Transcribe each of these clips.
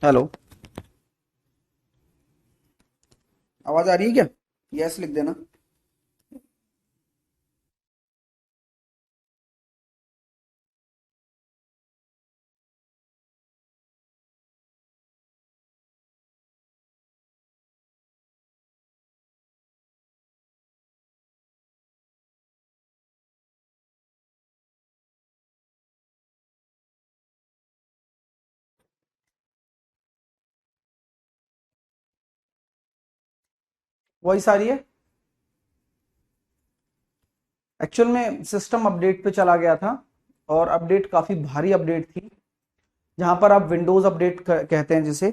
Hello. आवाज आ रही है क्या? यस लिख देना। वॉइस आ रही है? एक्चुअल में सिस्टम अपडेट पे चला गया था और अपडेट काफी भारी अपडेट थी। जहां पर आप विंडोज अपडेट कहते हैं जिसे,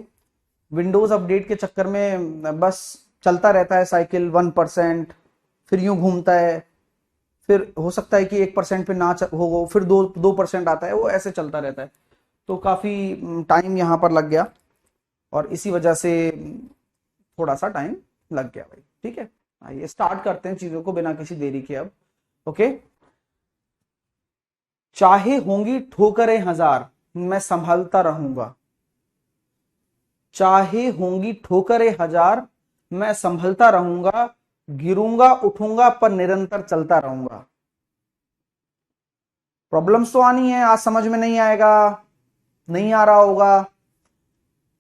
विंडोज अपडेट के चक्कर में बस चलता रहता है साइकिल 1%, फिर यूं घूमता है, फिर हो सकता है कि 1% पे ना हो, फिर 2% आता है, वो ऐसे चलता रहता है। तो काफी टाइम यहाँ पर लग गया और इसी वजह से थोड़ा सा टाइम लग गया भाई। ठीक है, आइए स्टार्ट करते हैं चीजों को बिना किसी देरी के अब। ओके। चाहे होंगी ठोकरें हजार, मैं संभलता रहूंगा। चाहे होंगी ठोकरें हजार, मैं संभलता रहूंगा। गिरूंगा उठूंगा पर निरंतर चलता रहूंगा। प्रॉब्लम्स तो आनी है, आज समझ में नहीं आएगा, नहीं आ रहा होगा,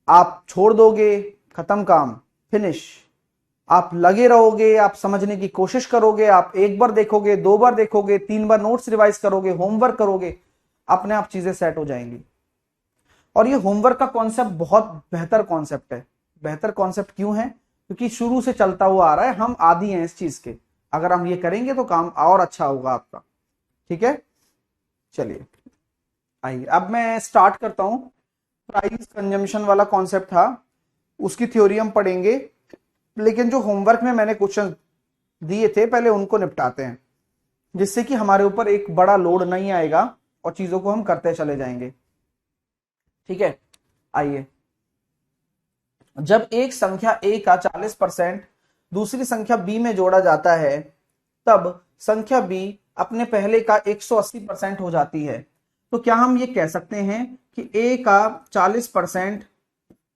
आप छोड़ दोगे, खत्म काम, फिनिश। आप लगे रहोगे, आप समझने की कोशिश करोगे, आप एक बार देखोगे, दो बार देखोगे, तीन बार नोट्स रिवाइज करोगे, होमवर्क करोगे, अपने आप चीजें सेट हो जाएंगी। और ये होमवर्क का कॉन्सेप्ट बहुत बेहतर कॉन्सेप्ट है। बेहतर कॉन्सेप्ट क्यों है? क्योंकि शुरू से चलता हुआ आ रहा है, हम आदी हैं इस चीज के। अगर हम ये करेंगे तो काम और अच्छा होगा आपका। ठीक है, चलिए आइए अब मैं स्टार्ट करता हूं। प्राइस कंजम्पशन वाला कॉन्सेप्ट था, उसकी थ्योरी हम पढ़ेंगे। लेकिन जो होमवर्क में मैंने क्वेश्चन दिए थे पहले उनको निपटाते हैं, जिससे कि हमारे ऊपर एक बड़ा लोड नहीं आएगा और चीजों को हम करते चले जाएंगे। ठीक है, आइए। जब एक संख्या a का 40% दूसरी संख्या b में जोड़ा जाता है, तब संख्या b अपने पहले का 180% हो जाती है। तो क्या हम ये कह सकते हैं कि a का 40%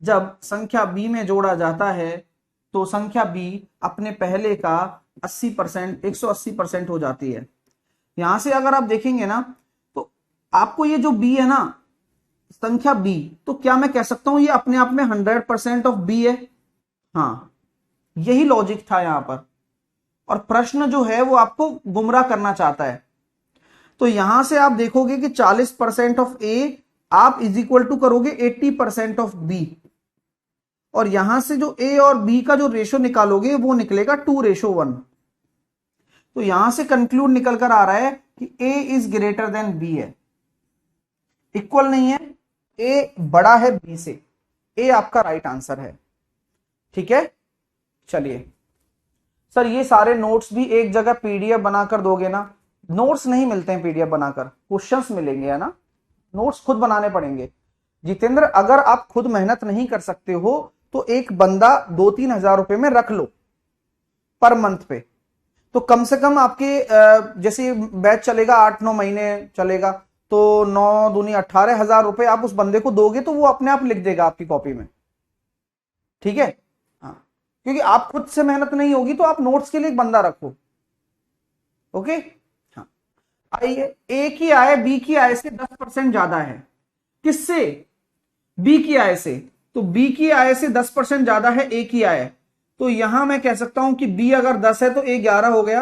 जब संख्या b में जोड़ा जाता है तो संख्या b अपने पहले का 80%, 180% हो जाती है। यहां से अगर आप देखेंगे ना, तो आपको ये जो b है ना, संख्या b, तो क्या मैं कह सकता हूं ये अपने आप में 100% ऑफ b है? हाँ, यही लॉजिक था यहां पर। और प्रश्न जो है वो आपको गुमराह करना चाहता है। तो यहां से आप देखोगे कि 40% ऑफ ए आप इज इक्वल टू करोगे 80% ऑफ बी, और यहां से जो ए और बी का जो रेशो निकालोगे वो निकलेगा 2:1। तो यहां से कंक्लूड निकल कर आ रहा है कि ए इज ग्रेटर देन बी है, इक्वल नहीं है, ए बड़ा है बी से। ए आपका राइट आंसर है। ठीक है, चलिए। सर ये सारे नोट्स भी एक जगह पीडीएफ बनाकर दोगे ना? नोट्स नहीं मिलते हैं पीडीएफ बनाकर, क्वेश्चंस मिलेंगे, है ना? नोट्स खुद बनाने पड़ेंगे। जितेंद्र, अगर आप खुद मेहनत नहीं कर सकते हो तो एक बंदा 2-3 हजार रुपए में रख लो पर मंथ पे। तो कम से कम आपके जैसे बैच चलेगा 8-9 महीने चलेगा, तो 9 दूनी 18 हजार रुपए आप उस बंदे को दोगे तो वो अपने आप लिख देगा आपकी कॉपी में। ठीक है, हाँ, क्योंकि आप खुद से मेहनत नहीं होगी तो आप नोट्स के लिए एक बंदा रखो। ओके, हाँ। आइए, ए की आय बी की आय से 10% ज्यादा है। किससे? बी की आय से। तो बी की आय से 10% ज्यादा है ए की आय। तो यहां मैं कह सकता हूं कि बी अगर 10 है तो ए 11 हो गया।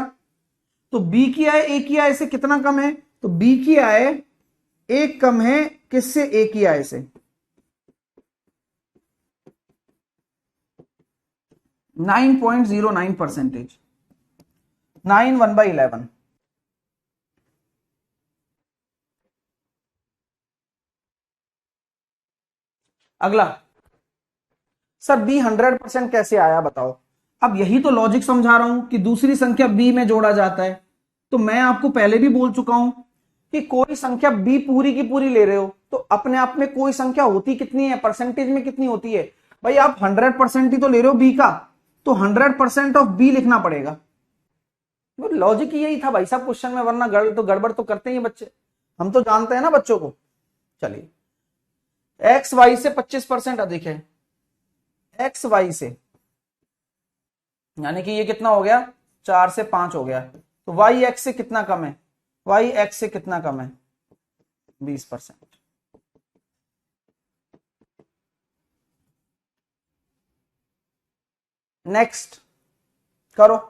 तो बी की आय ए की आय से कितना कम है? तो बी की आय एक कम है किससे? ए की आय से। 9.09%। 9 1/11। अगला, सर बी 100% कैसे आया बताओ? अब यही तो लॉजिक समझा रहा हूं कि दूसरी संख्या बी में जोड़ा जाता है। तो मैं आपको पहले भी बोल चुका हूं कि कोई संख्या बी पूरी की पूरी ले रहे हो तो अपने आप में कोई संख्या होती कितनी है, परसेंटेज में कितनी होती है? भाई आप 100% ही तो ले रहे हो बी का, तो 100% ऑफ बी लिखना पड़ेगा। लॉजिक यही था भाई साहब क्वेश्चन में, वरना गड़बड़ तो करते ही हैं बच्चे। हम तो जानते हैं ना बच्चों को। चलिए, एक्स वाई से 25% अधिक है, एक्स वाई से, यानी कि ये कितना हो गया, 4 से 5 हो गया, तो वाई एक्स से कितना कम है, वाई एक्स से कितना कम है, 20%। नेक्स्ट करो।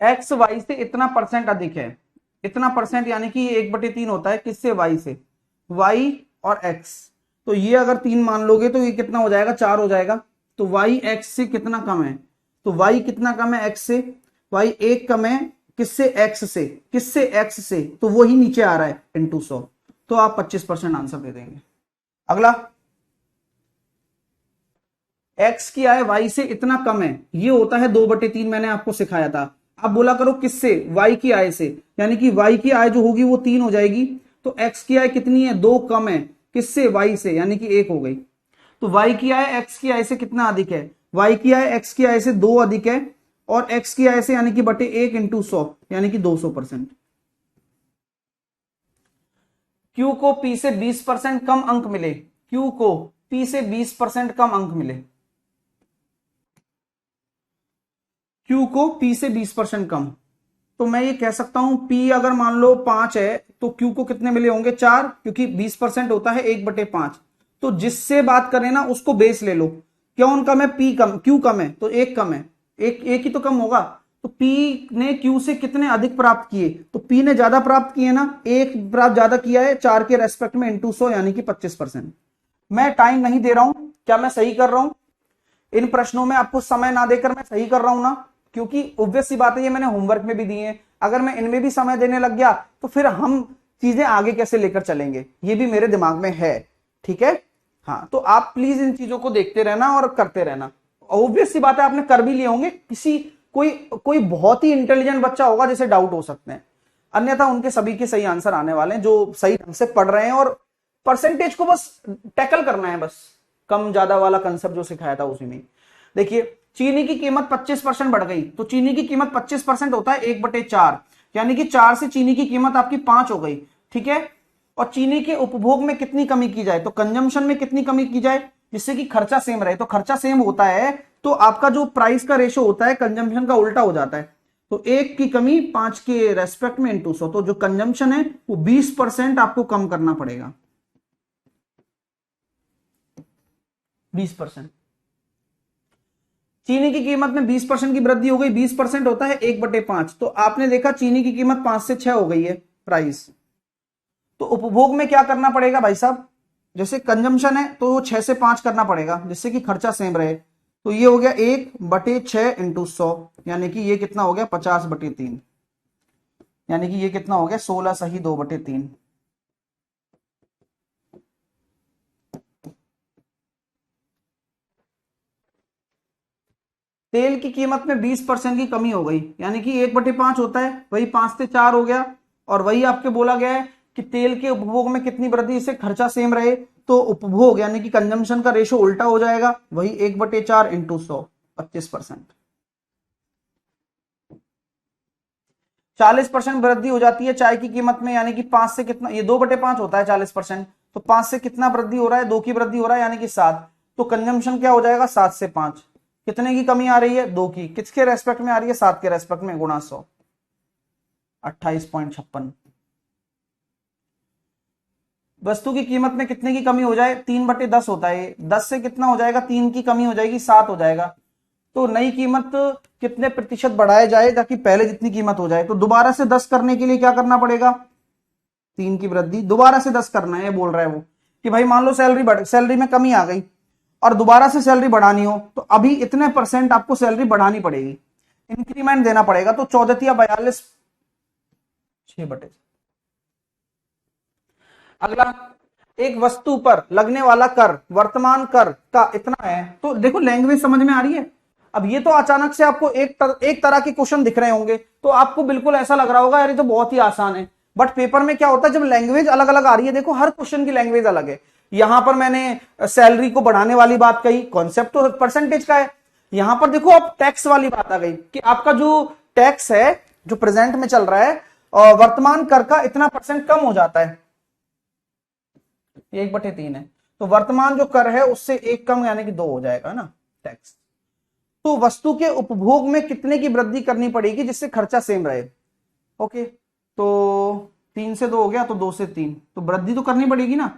एक्स वाई से इतना परसेंट अधिक है, इतना परसेंट यानी कि 1/3 होता है किससे, वाई से, वाई और एक्स, तो ये अगर 3 मान लोगे तो ये कितना हो जाएगा, 4 हो जाएगा, तो वाई एक्स से कितना कम है, तो वाई कितना कम है एक्स से, वाई 1 कम है किससे, एक्स से, किससे, एक्स से, तो वही नीचे आ रहा है इंटू 100, तो आप 25% आंसर दे देंगे। अगला, एक्स की आय वाई से इतना कम है, ये होता है 2/3, मैंने आपको सिखाया था। अब बोला करो किससे, वाई की आय से, यानी कि वाई की आय जो होगी वो 3 हो जाएगी, तो एक्स की आय कितनी है, 2 कम है किससे, वाई से, यानी कि 1 हो गई, तो वाई की आय एक्स की आय से कितना अधिक है, वाई की आय एक्स की आय से 2 अधिक है, और एक्स की आय से यानी कि बटे 1 इंटू 100, यानी कि 200%। क्यू को पी से 20% कम अंक मिले, क्यू को पी से 20% कम अंक मिले, क्यू को पी से 20% कम, तो मैं ये कह सकता हूं पी अगर मान लो 5 है तो क्यू को कितने मिले होंगे, 4, क्योंकि 20% होता है 1/5, तो जिससे बात करें ना उसको बेस ले लो, कौन कम है, पी कम, क्यू कम है तो 1 कम है, एक ही तो कम होगा, तो पी ने क्यू से कितने अधिक प्राप्त किए, तो पी ने ज्यादा प्राप्त किए ना, एक प्राप्त ज्यादा किया है 4 के रेस्पेक्ट में इंटू 100, यानी कि 25%। मैं टाइम नहीं दे रहा हूं, क्या मैं सही कर रहा हूं, इन प्रश्नों में आपको समय ना देकर मैं सही कर रहा हूं ना, क्योंकि ऑब्वियस सी बात है ये मैंने होमवर्क में भी दिए हैं, अगर मैं इनमें भी समय देने लग गया तो फिर हम चीजें आगे कैसे लेकर चलेंगे, ये भी मेरे दिमाग में है, ठीक है। हाँ, तो आप प्लीज इन चीजों को देखते रहना और करते रहना, ऑब्वियस सी बात है आपने कर भी लिए होंगे, किसी कोई कोई बहुत ही इंटेलिजेंट बच्चा होगा जिसे डाउट हो सकते हैं, अन्यथा उनके सभी के सही आंसर आने वाले हैं जो सही ढंग से पढ़ रहे हैं, और परसेंटेज को बस टैकल करना है, बस कम ज्यादा वाला कंसेप्ट जो सिखाया था उसी में। देखिए, चीनी की कीमत 25% बढ़ गई, तो चीनी की कीमत 25% होता है 1/4, यानी कि 4 से चीनी की कीमत आपकी 5 हो गई, ठीक है। और चीनी के उपभोग में कितनी कमी की जाए, तो कंजम्पशन में कितनी कमी की जाए जिससे कि खर्चा सेम रहे, तो खर्चा सेम होता है तो आपका जो प्राइस का रेशो होता है कंजम्पशन का उल्टा हो जाता है, तो 1 की कमी 5 के रेस्पेक्ट में इंटू 100, तो जो कंजम्पशन है वो 20% आपको कम करना पड़ेगा, 20%। चीनी की कीमत में 20% की वृद्धि हो गई, 20% होता है 1/5, तो आपने देखा चीनी की कीमत 5 से 6 हो गई है प्राइस, तो उपभोग में क्या करना पड़ेगा भाई साहब, जैसे कंजम्पशन है तो 6 से 5 करना पड़ेगा जिससे कि खर्चा सेम रहे, तो ये हो गया 1/6 इंटू 100, यानी कि ये कितना हो गया 50/3, यानी कि ये कितना हो गया 16 सही 2/3। तेल की कीमत में 20% की कमी हो गई, यानी कि 1/5 होता है, वही 5 से 4 हो गया। और वही आपके बोला गया है कि तेल के उपभोग में कितनी वृद्धि, इससे खर्चा सेम रहे, तो उपभोग यानी कि कंजम्पशन का रेशो उल्टा हो जाएगा, वही 1/4 इंटू 100, 25%। 40% वृद्धि हो जाती है चाय की कीमत में, यानी कि 5 से कितना, ये 2/5 होता है 40%, तो 5 से कितना वृद्धि हो रहा है, 2 की वृद्धि हो रहा है, यानी कि 7। तो कंजम्पशन क्या हो जाएगा, 7 से 5, कितने की कमी आ रही है, 2 की। किसके रेस्पेक्ट में आ रही है, 7 के रेस्पेक्ट में, गुणा 100, 28.56। वस्तु की कीमत में कितने की कमी हो जाए, 3/10 होता है, 10 से कितना हो जाएगा, 3 की कमी हो जाएगी, 7 हो जाएगा। तो नई कीमत कितने प्रतिशत बढ़ाया जाए ताकि पहले जितनी कीमत हो जाए, तो दोबारा से 10 करने के लिए क्या करना पड़ेगा, 3 की वृद्धि, दोबारा से 10 करना है, बोल रहा है वो कि भाई मान लो सैलरी में कमी आ गई और दोबारा से सैलरी बढ़ानी हो, तो अभी इतने % आपको सैलरी बढ़ानी पड़ेगी, इंक्रीमेंट देना पड़ेगा। तो 14 या 42, 6/। अगला, एक वस्तु पर लगने वाला कर वर्तमान कर का इतना है। तो देखो लैंग्वेज समझ में आ रही है। अब ये तो अचानक से आपको एक तरह के क्वेश्चन दिख रहे होंगे, तो आपको बिल्कुल ऐसा लग रहा होगा यार ये तो बहुत ही आसान है, बट पेपर में क्या होता है, जब लैंग्वेज अलग अलग आ रही है, देखो हर क्वेश्चन की लैंग्वेज अलग है। यहां पर मैंने सैलरी को बढ़ाने वाली बात कही, कॉन्सेप्ट तो परसेंटेज का है। यहां पर देखो अब टैक्स वाली बात आ गई कि आपका जो टैक्स है जो प्रेजेंट में चल रहा है, वर्तमान कर का इतना % कम हो जाता है, 1/3 है, तो वर्तमान जो कर है उससे 1 कम, यानी कि 2 हो जाएगा ना टैक्स। तो वस्तु के उपभोग में कितने की वृद्धि करनी पड़ेगी जिससे खर्चा सेम रहे। ओके, तो 3 से 2 हो गया, तो 2 से 3, तो वृद्धि तो करनी पड़ेगी ना,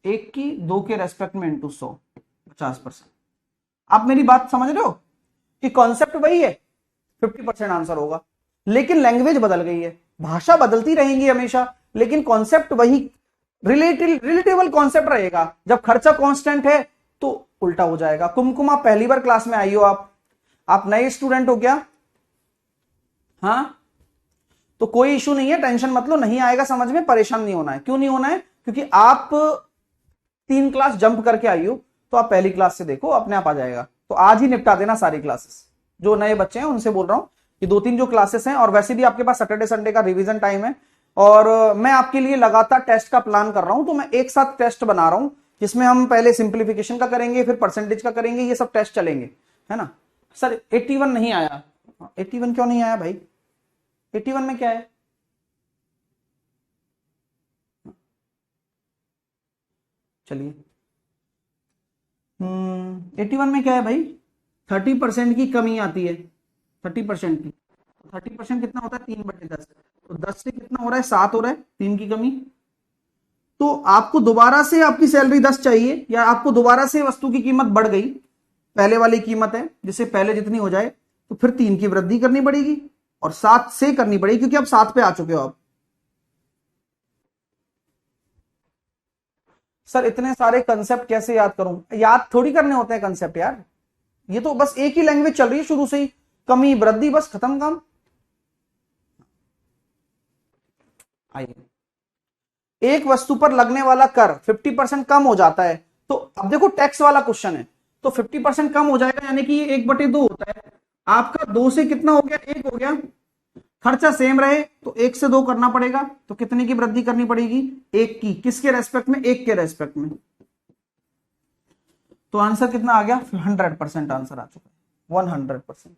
1 की 2 के रेस्पेक्ट में इंटू 100, 50%। आप मेरी बात समझ रहे हो कि कॉन्सेप्ट वही है, 50% आंसर होगा, लेकिन लैंग्वेज बदल गई है। भाषा बदलती रहेंगी हमेशा, लेकिन कॉन्सेप्ट वही रिलेटेबल कॉन्सेप्ट रहेगा। जब खर्चा कांस्टेंट है तो उल्टा हो जाएगा। कुमकुम, आप पहली बार क्लास में आई हो, आप नए स्टूडेंट हो क्या, हाँ, तो कोई इशू नहीं है, टेंशन मत लो, नहीं आएगा समझ में, परेशान नहीं होना है। क्यों नहीं होना है, क्योंकि आप 3 क्लास जंप करके आई हो, तो आप पहली क्लास से देखो, अपने आप आ जाएगा। तो आज ही निपटा देना सारी क्लासेस। जो नए बच्चे हैं उनसे बोल रहा हूं कि 2-3 जो क्लासेस हैं, और वैसे भी आपके पास सैटरडे संडे का रिवीजन टाइम है, और मैं आपके लिए लगातार टेस्ट का प्लान कर रहा हूं। तो मैं एक साथ टेस्ट बना रहा हूं, जिसमें हम पहले सिंप्लीफिकेशन का करेंगे, फिर परसेंटेज का करेंगे, ये सब टेस्ट चलेंगे, है ना। सर 81 नहीं आया, 81 क्यों नहीं आया भाई, 81 में क्या है, चलिए 81 में क्या है भाई, 30% की कमी आती है, 30% की, 30% कितना होता है, 3/10, तो 10 से कितना हो रहा है, 7 हो रहा है, 3 की कमी। तो आपको दोबारा से आपकी सैलरी 10 चाहिए, या आपको दोबारा से वस्तु की कीमत बढ़ गई, पहले वाली कीमत है जिससे पहले जितनी हो जाए, तो फिर 3 की वृद्धि करनी पड़ेगी और 7 से करनी पड़ेगी, क्योंकि आप 7 पे आ चुके हो आप। सर इतने सारे कंसेप्ट कैसे याद करूं, याद थोड़ी करने होते हैं कंसेप्ट यार, ये तो बस एक ही लैंग्वेज चल रही है शुरू से ही, कमी वृद्धि, बस खत्म काम। आइए, एक वस्तु पर लगने वाला कर 50% कम हो जाता है, तो अब देखो टैक्स वाला क्वेश्चन है, तो 50% कम हो जाएगा, यानी कि ये 1/2 होता है, आपका 2 से कितना हो गया, 1 हो गया। खर्चा सेम रहे तो 1 से 2 करना पड़ेगा, तो कितने की वृद्धि करनी पड़ेगी, 1 की, किसके रेस्पेक्ट में, 1 के रेस्पेक्ट में। तो आंसर कितना आ गया, 100% आंसर आ चुका है, 100%।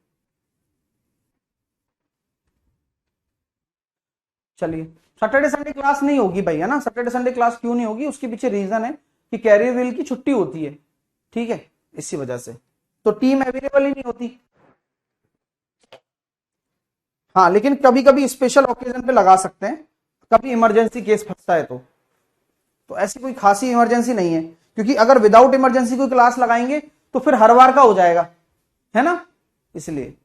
चलिए, सैटरडे संडे क्लास नहीं होगी भाई, है ना। सैटरडे संडे क्लास क्यों नहीं होगी, उसके पीछे रीजन है कि कैरियर व्हील की छुट्टी होती है, ठीक है, इसी वजह से, तो टीम अवेलेबल ही नहीं होती। हाँ, लेकिन कभी कभी स्पेशल ओकेजन पे लगा सकते हैं, कभी इमरजेंसी केस फंसता है तो ऐसी कोई खासी इमरजेंसी नहीं है, क्योंकि अगर विदाउट इमरजेंसी कोई क्लास लगाएंगे तो फिर हर बार का हो जाएगा, है ना, इसलिए।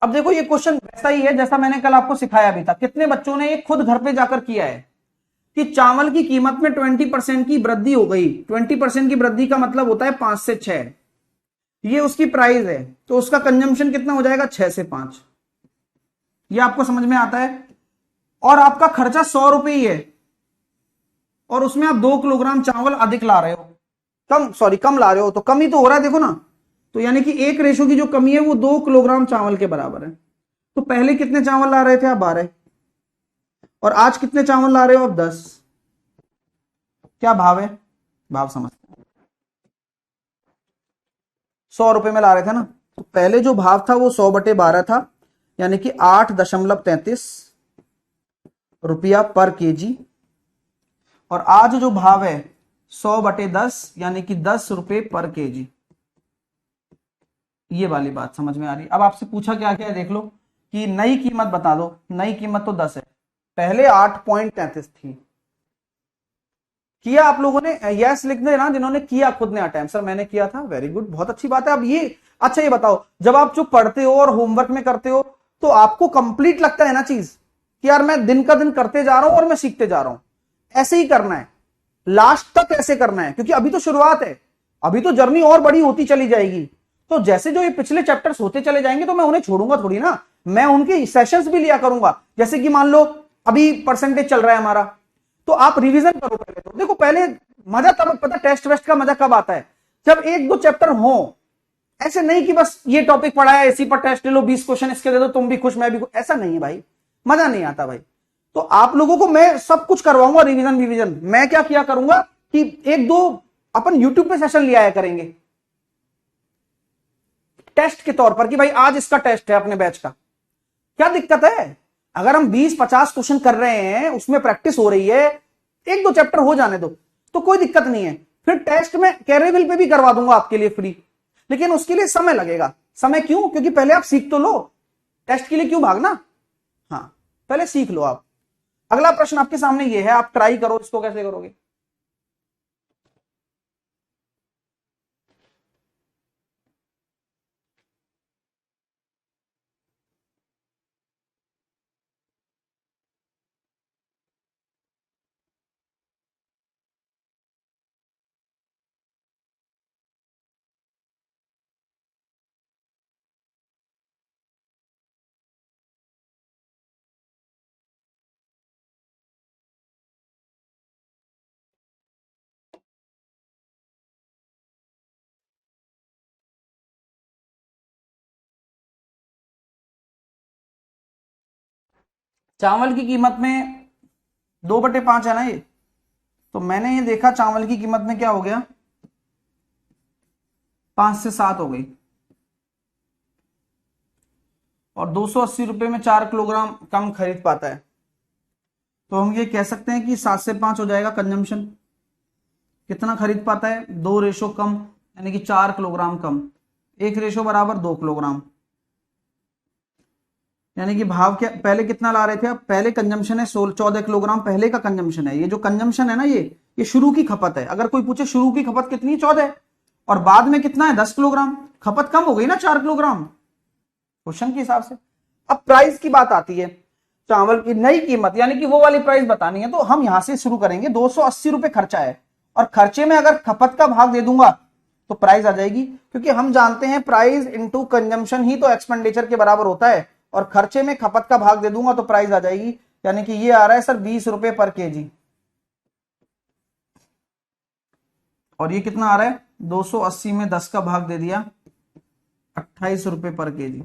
अब देखो ये क्वेश्चन वैसा ही है जैसा मैंने कल आपको सिखाया भी था। कितने बच्चों ने ये खुद घर पे जाकर किया है कि चावल की कीमत में 20% की वृद्धि हो गई। 20% की वृद्धि का मतलब होता है 5 से 6, ये उसकी प्राइस है, तो उसका कंजम्पशन कितना हो जाएगा 6 से 5। ये आपको समझ में आता है। और आपका खर्चा 100 रुपए ही है, और उसमें आप 2 किलोग्राम चावल अधिक ला रहे हो, कम ला रहे हो, तो कम ही तो हो रहा है, देखो ना। तो यानी कि एक रेशो की जो कमी है वो 2 किलोग्राम चावल के बराबर है। तो पहले कितने चावल ला रहे थे आप? 12। और आज कितने चावल ला रहे हो आप? 10। क्या भाव है? भाव समझ, 100 रुपए में ला रहे थे ना, तो पहले जो भाव था वो 100/12 था, यानी कि 8.33 रुपया पर केजी। और आज जो भाव है 100/10, यानी कि 10 रुपए पर केजी। ये वाली बात समझ में आ रही। अब आपसे पूछा क्या क्या है, देख लो कि नई कीमत बता दो। नई कीमत तो 10 है, पहले 8.33 थी। किया आप लोगों ने? यस लिख देना जिन्होंने किया खुद ने अटेम्प्ट। सर मैंने किया था, वेरी गुड, बहुत अच्छी बात है। अब ये अच्छा, ये बताओ, जब आप जो पढ़ते हो और होमवर्क में करते हो, तो आपको कंप्लीट लगता है ना चीज कि यार मैं दिन का दिन करते जा रहा हूं और मैं सीखते जा रहा हूं। ऐसे ही करना है, लास्ट तक ऐसे करना है, क्योंकि अभी तो शुरुआत है, अभी तो जर्नी और बड़ी होती चली जाएगी। तो जैसे जो ये पिछले चैप्टर्स होते चले जाएंगे तो मैं उन्हें छोड़ूंगा थोड़ी ना, मैं उनके सेशंस भी लिया करूंगा। जैसे कि मान लो अभी परसेंटेज चल रहा है हमारा, तो आप रिवीजन करो पहले। तो देखो पहले मजा तब पता, टेस्ट वेस्ट का मजा कब आता है? जब 1-2 चैप्टर हो। ऐसे नहीं कि बस ये टॉपिक पढ़ा है, इसी पर टेस्ट ले लो, 20 क्वेश्चन इसके दे दो, तुम भी खुश मैं भी खुश। ऐसा नहीं है भाई, मजा नहीं आता भाई। तो आप लोगों को मैं सब कुछ करवाऊंगा, रिवीजन। मैं क्या किया करूंगा कि 1-2 अपन यूट्यूब पे सेशन ले आया करेंगे टेस्ट के तौर पर, कि भाई आज इसका टेस्ट है अपने बैच का। क्या दिक्कत है? अगर हम 20-50 क्वेश्चन कर रहे हैं, उसमें प्रैक्टिस हो रही है, 1-2 चैप्टर हो जाने दो, तो कोई दिक्कत नहीं है। फिर टेस्ट में कैरेबिल पे भी करवा दूंगा आपके लिए फ्री, लेकिन उसके लिए समय लगेगा। समय क्यों? क्योंकि पहले आप सीख तो लो, टेस्ट के लिए क्यों भागना। हाँ, पहले सीख लो आप। अगला प्रश्न आपके सामने ये है, आप ट्राई करो, इसको कैसे करोगे। चावल की कीमत में 2/5 है ना ये, तो मैंने ये देखा चावल की कीमत में क्या हो गया, 5 से 7 हो गई। और 280 रुपए में 4 किलोग्राम कम खरीद पाता है, तो हम ये कह सकते हैं कि 7 से 5 हो जाएगा कंजम्पशन। कितना खरीद पाता है? 2 रेशो कम, यानी कि 4 किलोग्राम कम। 1 रेशो बराबर 2 किलोग्राम, यानी कि भाव क्या, पहले कितना ला रहे थे? अब पहले कंजम्पशन है 14 किलोग्राम, पहले का कंजम्पशन है। ये जो कंजम्पशन है ना, ये शुरू की खपत है। अगर कोई पूछे शुरू की खपत कितनी है, 14, और बाद में कितना है, 10 किलोग्राम, खपत कम हो गई ना 4 किलोग्राम, क्वेश्चन के हिसाब से। अब प्राइस की बात आती है, चावल की नई कीमत, यानी कि वो वाली प्राइस बतानी है, तो हम यहां से शुरू करेंगे। 280 रुपए खर्चा है, और खर्चे में अगर खपत का भाग दे दूंगा तो प्राइस आ जाएगी, क्योंकि हम जानते हैं प्राइस इनटू कंजम्पशन ही तो एक्सपेंडिचर के बराबर होता है। और खर्चे में खपत का भाग दे दूंगा तो प्राइस आ जाएगी, यानी कि ये आ रहा है सर 20 रुपए पर केजी। और ये कितना आ रहा है? 280 में 10 का भाग दे दिया, 28 रुपए पर केजी।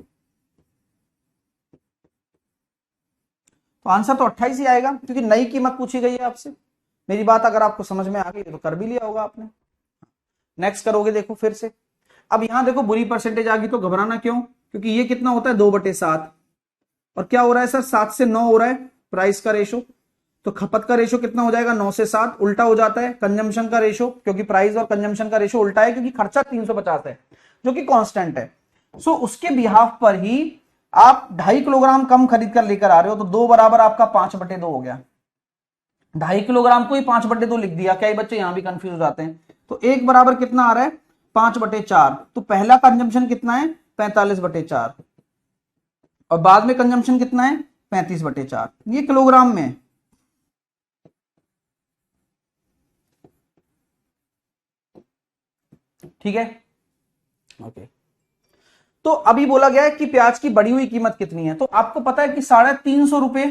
तो आंसर तो 28 ही आएगा, क्योंकि नई कीमत पूछी गई है आपसे। मेरी बात अगर आपको समझ में आ गई तो कर भी लिया होगा आपने। नेक्स्ट करोगे, देखो फिर से। अब यहां देखो बुरी परसेंटेज आ गई, तो घबराना क्यों, क्योंकि ये कितना होता है 2/7। और क्या हो रहा है सर, 7 से 9 हो रहा है प्राइस का रेशो। तो खपत का रेशो कितना हो जाएगा? 9 से 7, उल्टा हो जाता है कंजम्पशन का रेशो, क्योंकि प्राइस और कंजम्पशन का रेशो उल्टा है, क्योंकि खर्चा 350 है जो कि कांस्टेंट है। सो उसके बिहाफ पर ही आप 2.5 किलोग्राम कम खरीद कर लेकर आ रहे हो, तो 2 बराबर आपका 5/2 हो गया। 2.5 किलोग्राम को ही 5/2 लिख दिया। कई बच्चे यहां भी कंफ्यूज हो जाते हैं। तो 1 बराबर कितना आ रहा है? 5/4। तो पहला कंजम्पशन कितना है? 45/4। और बाद में कंजम्पशन कितना है? 35/4। ये किलोग्राम में है। ठीक है, ओके। तो अभी बोला गया है कि प्याज की बढ़ी हुई कीमत कितनी है, तो आपको पता है कि 350 रुपए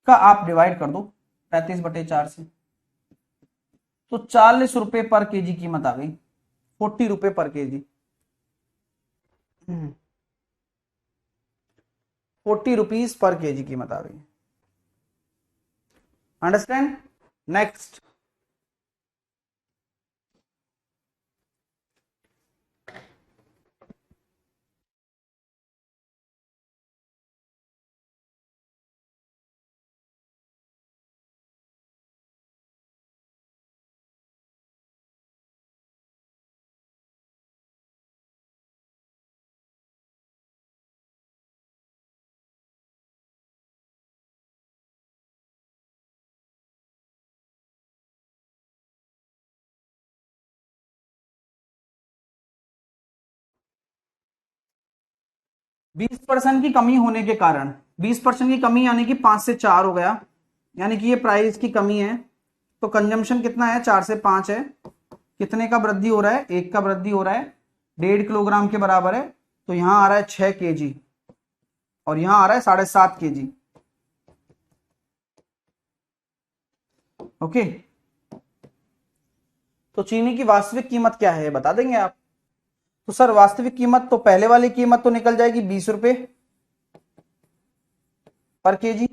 का आप डिवाइड कर दो 35/4 से, तो 40 रुपए पर केजी कीमत आ गई, 40 रुपए पर केजी, 40 रुपीज पर केजी कीमत आ गई। अंडरस्टैंड? नेक्स्ट, बीस परसेंट की कमी होने के कारण, 20% की कमी यानी कि 5 से 4 हो गया, यानी कि ये प्राइस की कमी है, तो कंजम्पशन कितना है, 4 से 5 है, कितने का वृद्धि हो रहा है, 1 का वृद्धि हो रहा है, 1.5 किलोग्राम के बराबर है, तो यहां आ रहा है 6 केजी और यहां आ रहा है 7.5 केजी। ओके, तो चीनी की वास्तविक कीमत क्या है बता देंगे आप? तो सर वास्तविक कीमत तो पहले वाली कीमत तो निकल जाएगी 20 रुपए पर केजी,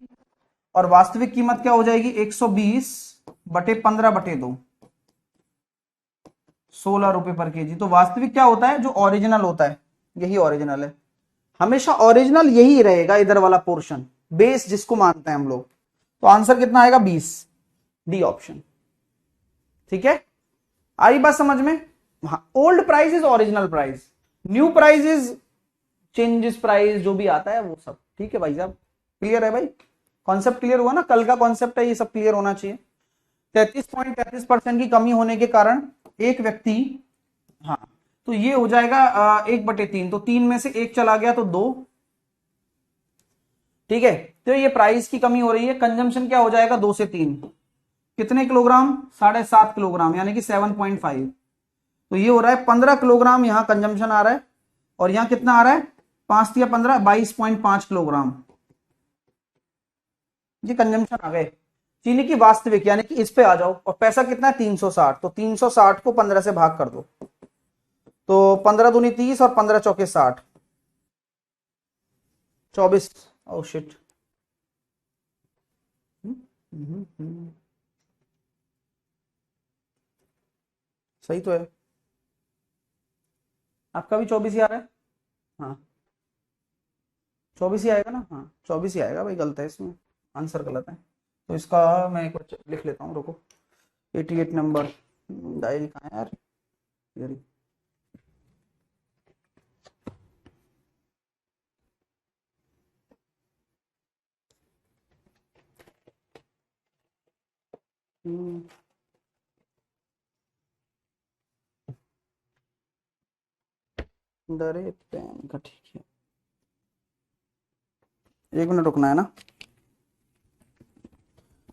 और वास्तविक कीमत क्या हो जाएगी, 120/15/2, 16 रुपए पर केजी। तो वास्तविक क्या होता है, जो ओरिजिनल होता है, यही ओरिजिनल है, हमेशा ओरिजिनल यही रहेगा, इधर वाला पोर्शन बेस जिसको मानते हैं हम लोग। तो आंसर कितना आएगा, 20, डी ऑप्शन। ठीक है, आई बात समझ में? Old price is original price, new price is changes price, जो भी आता है वो सब। ठीक है भाई साहब, क्लियर है भाई? कॉन्सेप्ट क्लियर हुआ ना, कल का कॉन्सेप्ट है, ये सब क्लियर होना चाहिए। 33.33% की कमी होने के कारण एक व्यक्ति, हाँ तो ये हो जाएगा 1/3, तो 3 में से 1 चला गया तो 2। ठीक है, तो ये प्राइस की कमी हो रही है, कंजम्पशन क्या हो जाएगा, 2 से 3, कितने किलोग्राम, 7.5 किलोग्राम, यानी कि 7.5, तो ये हो रहा है 15 किलोग्राम यहां कंजम्पशन आ रहा है, और यहां कितना आ रहा है, 5 या 15, 22.5 किलोग्राम, ये कंजम्पशन आ गए। चीनी की वास्तविक यानी कि इस पे आ जाओ, और पैसा कितना है, 360, तो 360 को 15 से भाग कर दो, तो 15 दूनी 30 और 15 चौके 60, 24। ओ शिट, सही तो है, आपका भी 24 ही आ रहा है, हाँ 24 ही आएगा ना, हाँ 24 ही आएगा भाई, गलत है इसमें, आंसर गलत है। तो इसका मैं एक बार लिख लेता हूँ, रुको, 88 नंबर डायल कहाँ है यार, डरे पेन का, ठीक है 1 मिनट रुकना है ना,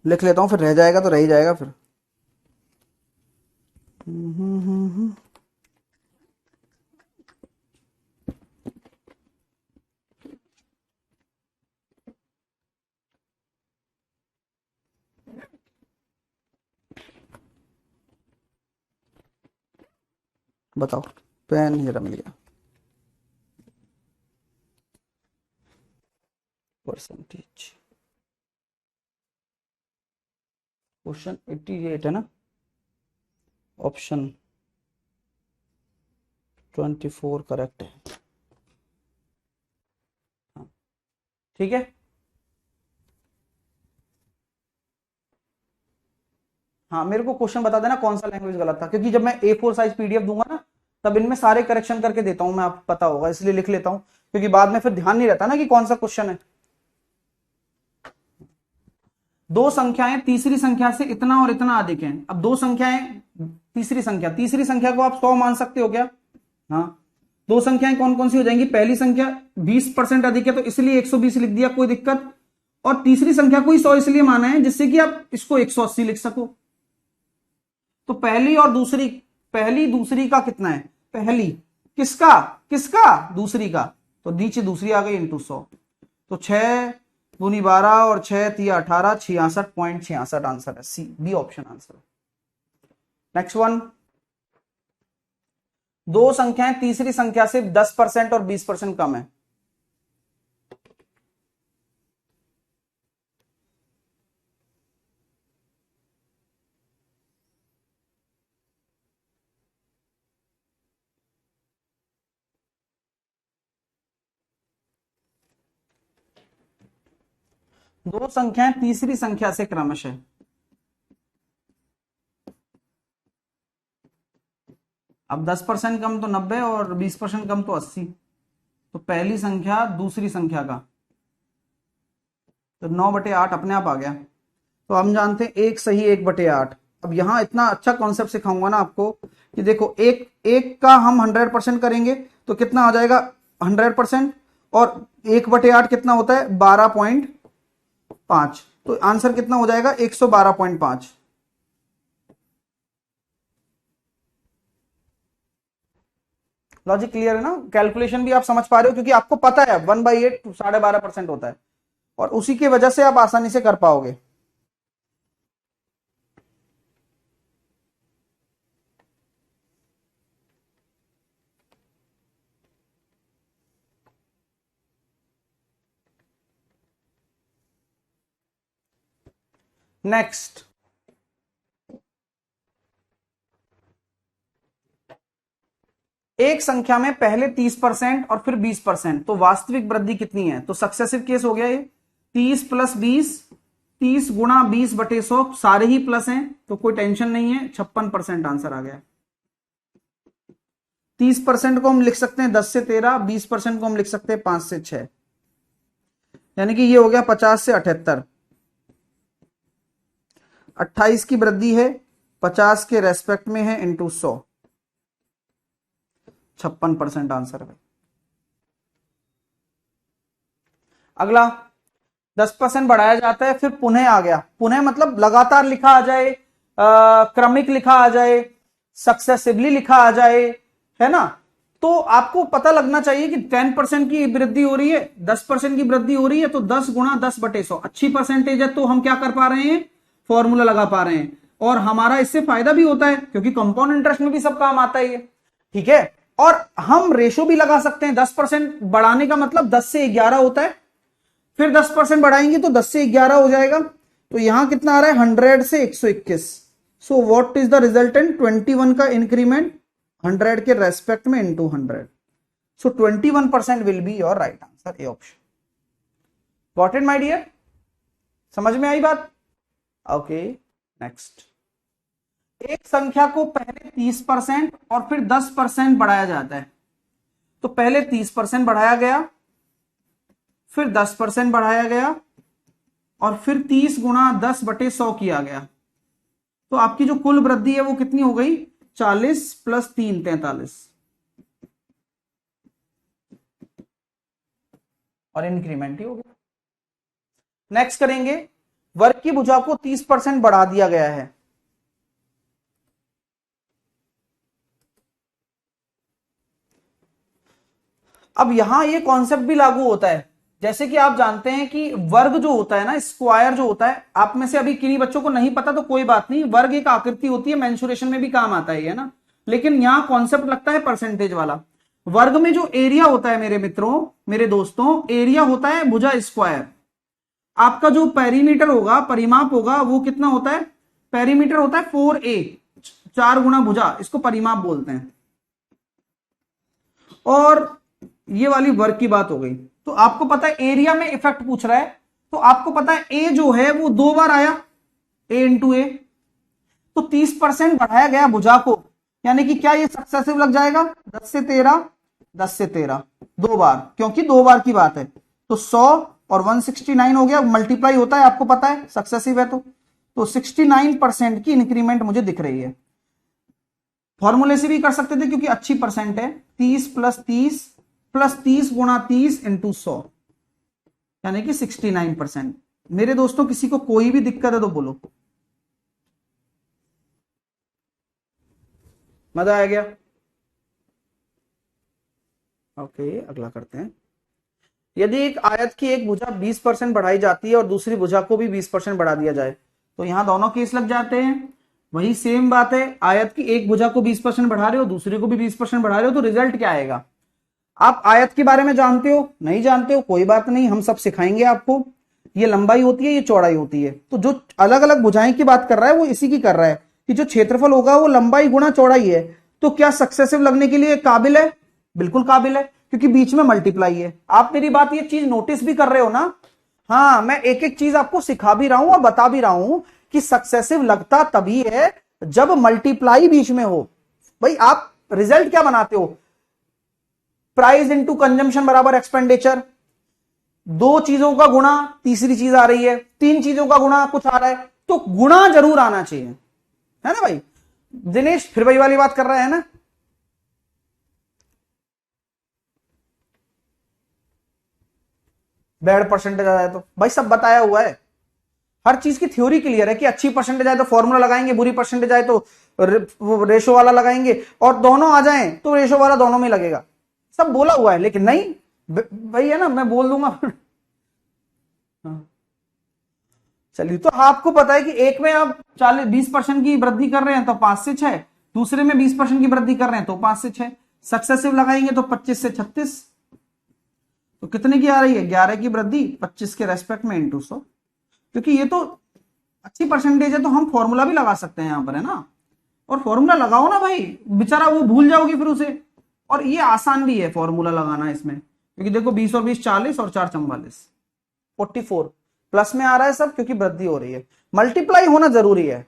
लिख लेता हूँ, फिर रह जाएगा तो रह ही जाएगा फिर। बताओ, पेन ये मिल गया, परसेंटेज, क्वेश्चन 88 है ना, ऑप्शन 24 करेक्ट है, हाँ ठीक है। हाँ मेरे को क्वेश्चन बता देना कौन सा लैंग्वेज गलत था, क्योंकि जब मैं A4 साइज PDF दूंगा ना, तब इनमें सारे करेक्शन करके देता हूं मैं, आपको पता होगा, इसलिए लिख लेता हूं, क्योंकि बाद में फिर ध्यान नहीं रहता ना कि कौन सा क्वेश्चन है। दो संख्याएं तीसरी संख्या से इतना और इतना अधिक हैं, अब दो संख्याएं, तीसरी संख्या को आप 100 मान सकते हो क्या? हाँ, दो संख्याएं कौन कौन सी हो जाएंगी, पहली संख्या 20% अधिक है तो इसलिए 120 लिख दिया, कोई दिक्कत, और तीसरी संख्या को ही 100 इसलिए माना है जिससे कि आप इसको 180 लिख सको। तो पहली और दूसरी, पहली दूसरी का कितना है, पहली किसका, किसका? दूसरी का। तो नीचे दूसरी आ गई इंटू 100। तो 6 दूनी 12 और 6 तिया 18, 66.66 आंसर है। C, B option answer. Next one, दो संख्याएं तीसरी संख्या से 10% और 20% कम है। दो संख्याएं तीसरी संख्या से क्रमशः, अब 10% कम तो 90 और 20% कम तो 80। तो पहली संख्या दूसरी संख्या का, तो 9/8 अपने आप आ गया। तो हम जानते हैं 1 सही 1/8। अब यहां इतना अच्छा कॉन्सेप्ट सिखाऊंगा ना आपको कि देखो, एक एक का हम 100% करेंगे तो कितना आ जाएगा? 100%। और 1/8 कितना होता है? 12.5। तो आंसर कितना हो जाएगा? 112.5। लॉजिक क्लियर है ना? कैलकुलेशन भी आप समझ पा रहे हो, क्योंकि आपको पता है 1/8 12.5% होता है, और उसी की वजह से आप आसानी से कर पाओगे। नेक्स्ट, एक संख्या में पहले 30% और फिर 20%, तो वास्तविक वृद्धि कितनी है? तो सक्सेसिव केस हो गया ये। 30 + 20, 30 गुणा 20/100, सारे ही प्लस हैं तो कोई टेंशन नहीं है। 56% आंसर आ गया। 30% को हम लिख सकते हैं 10 से 13, 20% को हम लिख सकते हैं 5 से 6, यानी कि ये हो गया 50 से 78। 28 की वृद्धि है, 50 के रेस्पेक्ट में है, इंटू 100। 56% आंसर है। अगला, 10% बढ़ाया जाता है, फिर पुनः आ गया। पुनः मतलब लगातार लिखा आ जाए, क्रमिक लिखा आ जाए, सक्सेसिवली लिखा आ जाए, है ना? तो आपको पता लगना चाहिए कि 10% की वृद्धि हो रही है, 10% की वृद्धि हो रही है, तो 10 गुणा 10/100 अच्छी परसेंटेज है, तो हम क्या कर पा रहे हैं? फॉर्मूला लगा पा रहे हैं। और हमारा इससे फायदा भी होता है, क्योंकि कंपाउंड इंटरेस्ट में भी सब काम आता है ये, ठीक है। और हम रेशो भी लगा सकते हैं। 10% बढ़ाने का मतलब 10 से 11 होता है, फिर 10% बढ़ाएंगे तो 10 से 11 हो जाएगा। तो यहां कितना आ रहा है? 100 से 121। So what is the resultant? 21 का इंक्रीमेंट 100 के रेस्पेक्ट में into 100। So 21% will be your right answer, A option. Got it my dear? समझ में आई बात? Okay, next. एक संख्या को पहले 30% और फिर 10% बढ़ाया जाता है। तो पहले 30% बढ़ाया गया, फिर 10% बढ़ाया गया, और फिर 30 गुणा 10/100 किया गया। तो आपकी जो कुल वृद्धि है वो कितनी हो गई? 40 + 3 43, और इंक्रीमेंट ही हो गया। नेक्स्ट करेंगे, वर्ग की भुजा को 30% बढ़ा दिया गया है। अब यहां ये कॉन्सेप्ट भी लागू होता है, जैसे कि आप जानते हैं कि वर्ग जो होता है ना, स्क्वायर जो होता है, आप में से अभी किन्हीं बच्चों को नहीं पता तो कोई बात नहीं, वर्ग एक आकृति होती है, मेंसुरेशन में भी काम आता है ना। लेकिन यहां कॉन्सेप्ट लगता है परसेंटेज वाला। वर्ग में जो एरिया होता है मेरे मित्रों, मेरे दोस्तों, एरिया होता है भुजा स्क्वायर। आपका जो पेरीमीटर होगा, परिमाप होगा, वो कितना होता है? पेरीमीटर होता है 4a, 4 गुणा भुजा, इसको परिमाप बोलते हैं। और ये वाली वर्ग की बात हो गई। तो आपको पता है एरिया में इफेक्ट पूछ रहा है, तो आपको पता है ए जो है वो 2 बार आया, ए इंटू ए। तो 30% बढ़ाया गया भुजा को, यानी कि क्या ये सक्सेसिव लग जाएगा? 10 से 13, 10 से 13 2 बार, क्योंकि 2 बार की बात है। तो 100 और 169 हो गया, मल्टीप्लाई होता है, आपको पता है, सक्सेसिव है। तो 69% की इंक्रीमेंट मुझे दिख रही है। फॉर्मूले से भी कर सकते थे, क्योंकि अच्छी परसेंट है। 30 + 30 + 30 गुणा 30 इंटू 100, यानी कि 69%। मेरे दोस्तों, किसी को कोई भी दिक्कत है तो बोलो। मजा आ गया? ओके, अगला करते हैं। यदि एक आयत की एक भुजा 20% बढ़ाई जाती है और दूसरी भुजा को भी 20% बढ़ा दिया जाए, तो यहां दोनों केस लग जाते हैं। वही सेम बात है, आयत की एक भुजा को 20% बढ़ा रहे हो, दूसरे को भी 20% बढ़ा रहे हो, तो रिजल्ट क्या आएगा? आप आयत के बारे में जानते हो, नहीं जानते हो, कोई बात नहीं, हम सब सिखाएंगे आपको। ये लंबाई होती है, ये चौड़ाई होती है। तो जो अलग अलग भुजाएं की बात कर रहा है वो इसी की कर रहा है कि जो क्षेत्रफल होगा वो लंबाई गुणा चौड़ाई है। तो क्या सक्सेसिव लगने के लिए काबिल है? बिल्कुल काबिल है, क्योंकि बीच में मल्टीप्लाई है। आप मेरी बात ये चीज नोटिस भी कर रहे हो ना? हाँ, मैं एक एक चीज आपको सिखा भी रहा हूं और बता भी रहा हूं कि सक्सेसिव लगता तभी है जब मल्टीप्लाई बीच में हो। भाई आप रिजल्ट क्या बनाते हो? प्राइस इंटू कंजम्पशन बराबर एक्सपेंडिचर। दो चीजों का गुणा, तीसरी चीज आ रही है, तीन चीजों का गुणा कुछ आ रहा है, तो गुणा जरूर आना चाहिए, है ना भाई? दिनेश फिर वही वाली बात कर रहा है ना? बैड परसेंटेज आ जाए तो भाई सब बताया हुआ है, हर चीज की थ्योरी क्लियर है कि अच्छी परसेंटेज आए तो फॉर्मूला लगाएंगे, बुरी परसेंटेज आए तो रेशो वाला लगाएंगे, और दोनों आ जाएं तो रेशो वाला दोनों में लगेगा। सब बोला हुआ है, लेकिन नहीं भाई, है ना, मैं बोल दूंगा। हाँ। चलिए, तो आपको पता है कि एक में आप 40-20% की वृद्धि कर रहे हैं तो 5 से 6, दूसरे में 20% की वृद्धि कर रहे हैं तो 5 से 6, सक्सेसिव लगाएंगे तो 25 से 36, तो कितने की आ रही है? 11 की वृद्धि 25 के रेस्पेक्ट में इंटू 100। क्योंकि ये तो अच्छी परसेंटेज है तो हम फॉर्मूला भी लगा सकते हैं यहां पर, है ना? और फॉर्मूला लगाओ ना भाई, बेचारा वो भूल जाओगे फिर उसे। और ये आसान भी है फॉर्मूला लगाना इसमें, क्योंकि देखो 20 और 20 40 और 4 44 44 प्लस में आ रहा है सब, क्योंकि वृद्धि हो रही है। मल्टीप्लाई होना जरूरी है।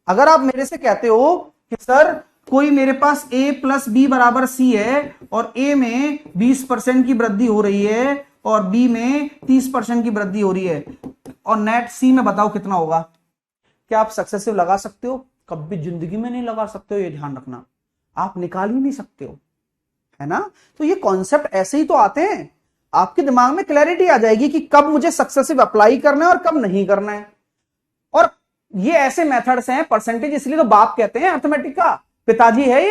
अगर आप मेरे से कहते हो कि सर कोई मेरे पास a प्लस बी बराबर c है और a में 20% की वृद्धि हो रही है और b में 30% की वृद्धि हो रही है, और नेट c में बताओ कितना होगा? क्या आप सक्सेसिव लगा सकते हो? कभी जिंदगी में नहीं लगा सकते हो, ये ध्यान रखना। आप निकाल ही नहीं सकते हो, है ना? तो ये कॉन्सेप्ट ऐसे ही तो आते हैं, आपके दिमाग में क्लैरिटी आ जाएगी कि कब मुझे सक्सेसिव अप्लाई करना है और कब नहीं करना है। और ये ऐसे मेथड्स हैं, परसेंटेज इसलिए तो बाप कहते हैं अर्थमेटिक का, पिताजी है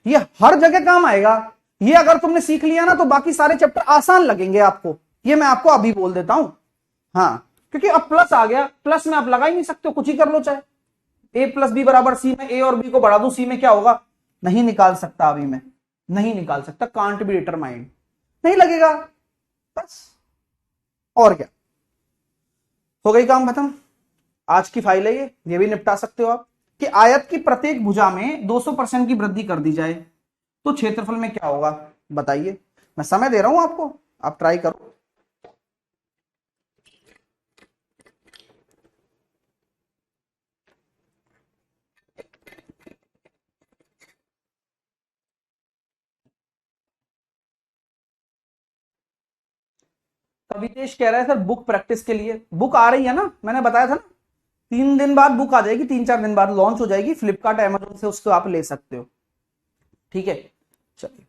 ये हर जगह काम आएगा। ये अगर तुमने सीख लिया ना तो बाकी सारे चैप्टर आसान लगेंगे आपको, ये मैं आपको अभी बोल देता हूं। हाँ, क्योंकि अब प्लस आ गया, प्लस में आप लगा ही नहीं सकते हो, कुछ ही कर लो, चाहे a प्लस बी बराबर सी में a और b को बढ़ा दूं, c में क्या होगा? नहीं निकाल सकता, अभी मैं नहीं निकाल सकता, कांट बी डिटरमाइंड, नहीं लगेगा, बस। और क्या, हो गई काम खत्म। आज की फाइल है ये भी निपटा सकते हो आप कि आयत की प्रत्येक भुजा में 200% की वृद्धि कर दी जाए तो क्षेत्रफल में क्या होगा? बताइए, मैं समय दे रहा हूं आपको, आप ट्राई करो। कवितेश कह रहा है सर बुक प्रैक्टिस के लिए, बुक आ रही है ना, मैंने बताया था ना, 3 दिन बाद बुक आ जाएगी, 3-4 दिन बाद लॉन्च हो जाएगी, फ्लिपकार्ट अमेजोन से उसको आप ले सकते हो, ठीक है? चलिए,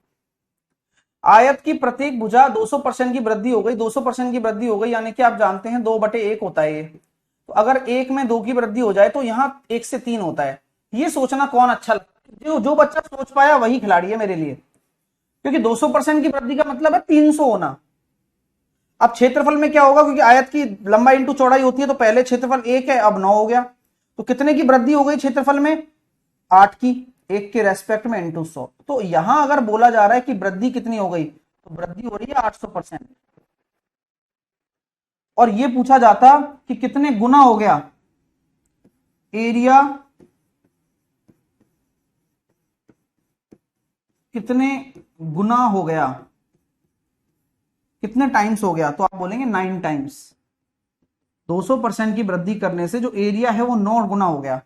आयत की प्रत्येक भुजा 200% की वृद्धि हो गई, 200% की वृद्धि हो गई, यानी कि आप जानते हैं 2/1 होता है ये। तो अगर 1 में 2 की वृद्धि हो जाए तो यहां 1 से 3 होता है। ये सोचना कौन अच्छा लगता है? जो बच्चा सोच पाया वही खिलाड़ी है मेरे लिए, क्योंकि 200% की वृद्धि का मतलब है 300 होना। अब क्षेत्रफल में क्या होगा? क्योंकि आयत की लंबाई इंटू चौड़ाई होती है, तो पहले क्षेत्रफल 1 है, अब 9 हो गया, तो कितने की वृद्धि हो गई क्षेत्रफल में? 8 की, 1 के रेस्पेक्ट में इंटू 100। तो यहां अगर बोला जा रहा है कि वृद्धि कितनी हो गई, तो वृद्धि हो रही है 800%। और ये पूछा जाता कि कितने गुना हो गया एरिया, कितने गुना हो गया, कितने टाइम्स हो गया, तो आप बोलेंगे 9 टाइम्स। 200% की वृद्धि करने से जो एरिया है वो 9 गुना हो गया।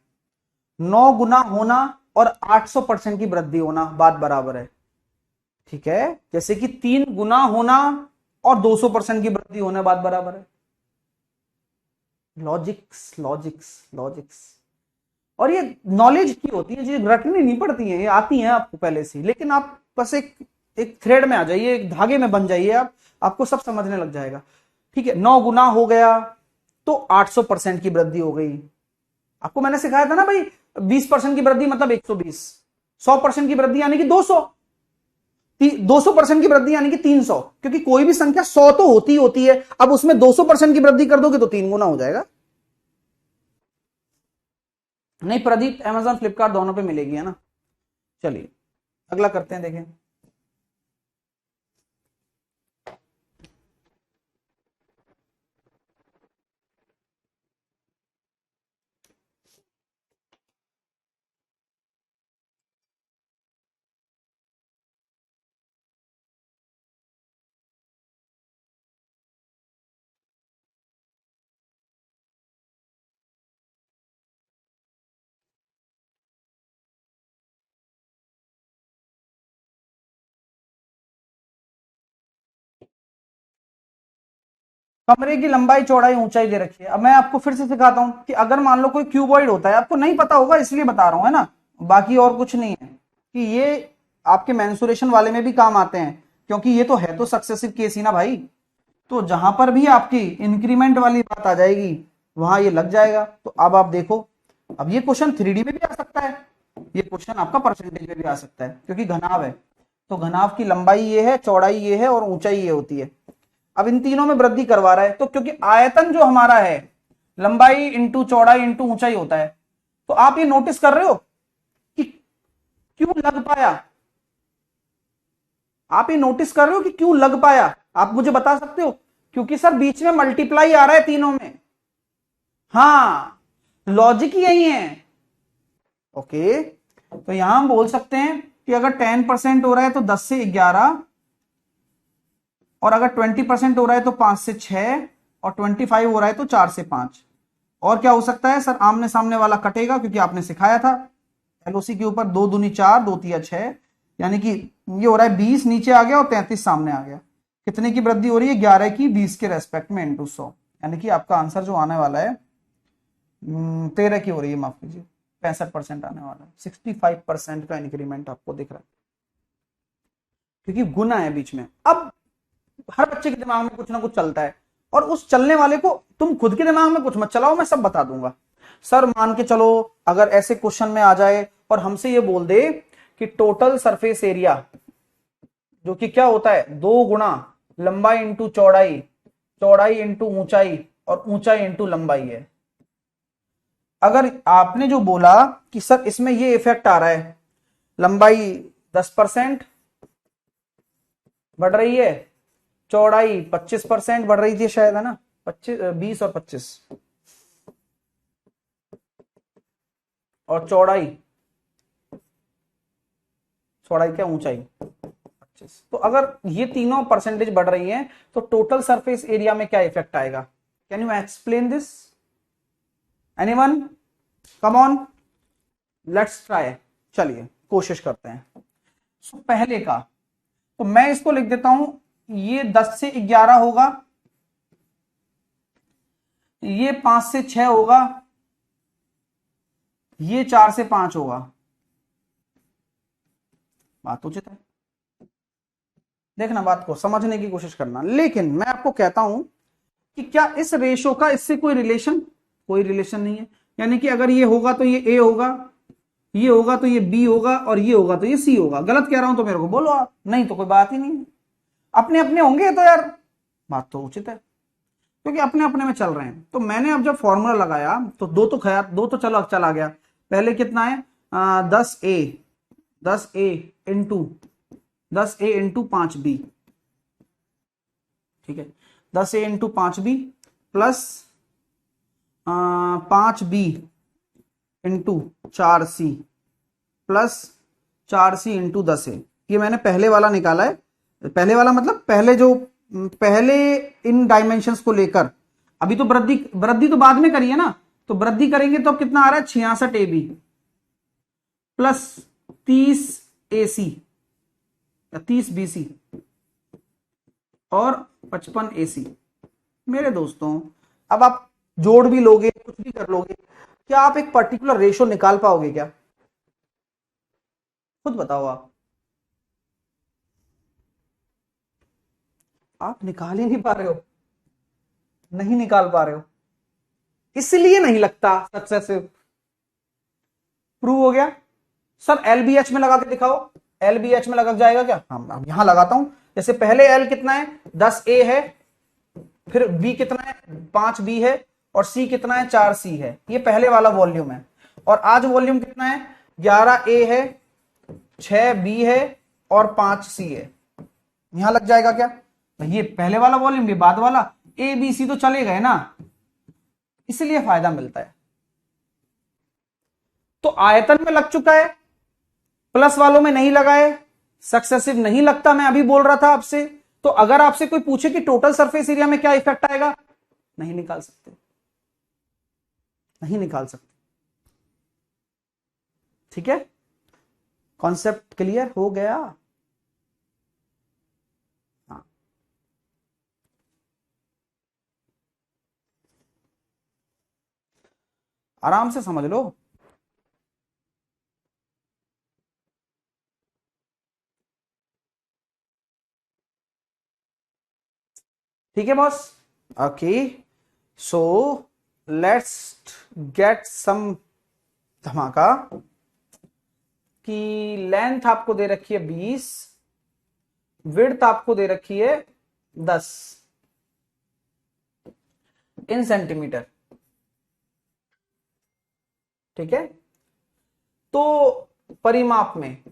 9 गुना होना और 800% की वृद्धि होना बात बराबर है, ठीक है? जैसे कि 3 गुना होना और 200% की वृद्धि होना बात बराबर है। लॉजिक्स लॉजिक्स लॉजिक्स, और ये नॉलेज की होती है, जो रटनी नहीं पड़ती है, ये आती हैं आपको पहले से, लेकिन आप बस एक एक थ्रेड में आ जाइए, एक धागे में बन जाइए, आपको सब समझने लग जाएगा, ठीक है? 9 गुना हो गया तो 800% की वृद्धि हो गई। आपको मैंने सिखाया था ना भाई, 20% की वृद्धि मतलब 120, 100% की वृद्धि यानी कि 200, 200% की वृद्धि यानी कि 300, क्योंकि कोई भी संख्या 100 तो होती है, अब उसमें 200% की वृद्धि कर दोगे तो 3 गुना हो जाएगा। नहीं प्रदीप, अमेजॉन फ्लिपकार्ट दोनों पे मिलेगी, है ना। चलिए अगला करते हैं, देखें। कमरे की लंबाई चौड़ाई ऊंचाई दे रखी है। अब मैं आपको फिर से सिखाता हूं कि अगर मान लो कोई क्यूबॉइड होता है, आपको नहीं पता होगा इसलिए बता रहा हूं, है ना, बाकी और कुछ नहीं है, कि ये आपके मेंसुरेशन वाले में भी काम आते हैं, क्योंकि ये तो है तो सक्सेसिव केस ही ना भाई। तो जहां पर भी आपकी इंक्रीमेंट वाली बात आ जाएगी वहां ये लग जाएगा। तो अब आप देखो, अब ये क्वेश्चन 3D में भी आ सकता है, ये क्वेश्चन आपका परसेंटेज में भी आ सकता है, क्योंकि घनाभ है। तो घनाभ की लंबाई ये है, चौड़ाई ये है और ऊंचाई ये होती है। अब इन तीनों में वृद्धि करवा रहा है, तो क्योंकि आयतन जो हमारा है लंबाई इंटू चौड़ाई इंटू ऊंचाई होता है, तो आप ये नोटिस कर रहे हो कि क्यों लग पाया, आप ये नोटिस कर रहे हो कि क्यों लग पाया, आप मुझे बता सकते हो? क्योंकि सर बीच में मल्टीप्लाई आ रहा है तीनों में। हाँ, लॉजिक ही यही है। ओके, तो यहां हम बोल सकते हैं कि अगर 10% हो रहा है तो 10 से 11, और अगर 20% हो रहा है तो 5 से 6, और 25 हो रहा है तो 4 से 5। और क्या हो सकता है सर? आमने सामने वाला कटेगा, क्योंकि आपने सिखाया था एलओसी के ऊपर 2 दूनी 4, 2 तिया 6, यानी कि ये हो रहा है 20 नीचे आ गया और 33 सामने आ गया। कितने की वृद्धि हो रही है? 11 की 20 के रेस्पेक्ट में इंटू 100, यानी कि आपका आंसर जो आने वाला है 13 की हो रही है, माफ कीजिए, 65% आने वाला है। 65% का इंक्रीमेंट आपको दिख रहा है, क्योंकि गुना है बीच में। अब हर बच्चे के दिमाग में कुछ ना कुछ चलता है, और उस चलने वाले को तुम खुद के दिमाग में कुछ मत चलाओ, मैं सब बता दूंगा। सर मान के चलो अगर ऐसे क्वेश्चन में आ जाए और हमसे ये बोल दे कि टोटल सरफेस एरिया, जो कि क्या होता है 2 गुना लंबाई इंटू चौड़ाई, चौड़ाई इंटू ऊंचाई, और ऊंचाई इंटू लंबाई है। अगर आपने जो बोला कि सर इसमें ये इफेक्ट आ रहा है, लंबाई 10% बढ़ रही है, चौड़ाई 25% बढ़ रही थी शायद, है ना, 25, 20 और 25, और चौड़ाई, चौड़ाई क्या, ऊंचाई 25। तो अगर ये तीनों परसेंटेज बढ़ रही हैं तो टोटल सरफेस एरिया में क्या इफेक्ट आएगा? Can you explain this? Anyone? Come on, let's try. चलिए कोशिश करते हैं। पहले का तो मैं इसको लिख देता हूं, ये 10 से 11 होगा, ये 5 से 6 होगा, ये 4 से 5 होगा। बात उचित है, देखना, बात को समझने की कोशिश करना। लेकिन मैं आपको कहता हूं कि क्या इस रेशो का इससे कोई रिलेशन? कोई रिलेशन नहीं है। यानी कि अगर ये होगा तो ये ए होगा, ये होगा तो ये बी होगा, और ये होगा तो ये सी होगा। गलत कह रहा हूं तो मेरे को बोलो आप, नहीं तो कोई बात ही नहीं है। अपने अपने होंगे तो यार बात तो उचित है, क्योंकि अपने अपने में चल रहे हैं। तो मैंने अब जब फॉर्मूला लगाया तो दो तो खैर, दो तो चलो चला गया। पहले कितना है? 10 A into 10 A into 5 B, ठीक है, 10 A into 5 B plus 5 B into 4 C plus 4 C into 10 A. ये मैंने पहले वाला निकाला है, पहले वाला मतलब पहले इन डायमेंशंस को लेकर। अभी तो वृद्धि वृद्धि तो बाद में करी है ना, तो वृद्धि करेंगे तो कितना आ रहा है? 66 AB प्लस 30 AC, 30 BC और 55 AC। मेरे दोस्तों, अब आप जोड़ भी लोगे, कुछ भी कर लोगे, क्या आप एक पर्टिकुलर रेशो निकाल पाओगे क्या? खुद बताओ आप निकाल ही नहीं पा रहे हो, नहीं निकाल पा रहे हो, इसलिए नहीं लगता सक्सेसिव। प्रूव हो गया। सर एलबीएच में लगा के दिखाओ, एल बी एच में लग जाएगा क्या? हाँ, यहां लगाता हूं। जैसे पहले एल कितना है 10A है, फिर बी कितना है 5B है, और सी कितना है 4C है। ये पहले वाला वॉल्यूम है। और आज वॉल्यूम कितना है 11A है, 6B है और 5C है। यहां लग जाएगा क्या? ये पहले वाला वॉल्यूम, ये बाद वाला, ए बी सी तो चले गए ना, इसलिए फायदा मिलता है। तो आयतन में लग चुका है, प्लस वालों में नहीं लगा है, सक्सेसिव नहीं लगता। मैं अभी बोल रहा था आपसे। तो अगर आपसे कोई पूछे कि टोटल सरफेस एरिया में क्या इफेक्ट आएगा, नहीं निकाल सकते, नहीं निकाल सकते। ठीक है, कॉन्सेप्ट क्लियर हो गया? हाँ, आराम से समझ लो। ठीक है boss. Okay, so let's get some धमाका। कि लेंथ आपको दे रखी है 20, विड्थ आपको दे रखी है 10 इन सेंटीमीटर। ठीक है, तो परिमाप में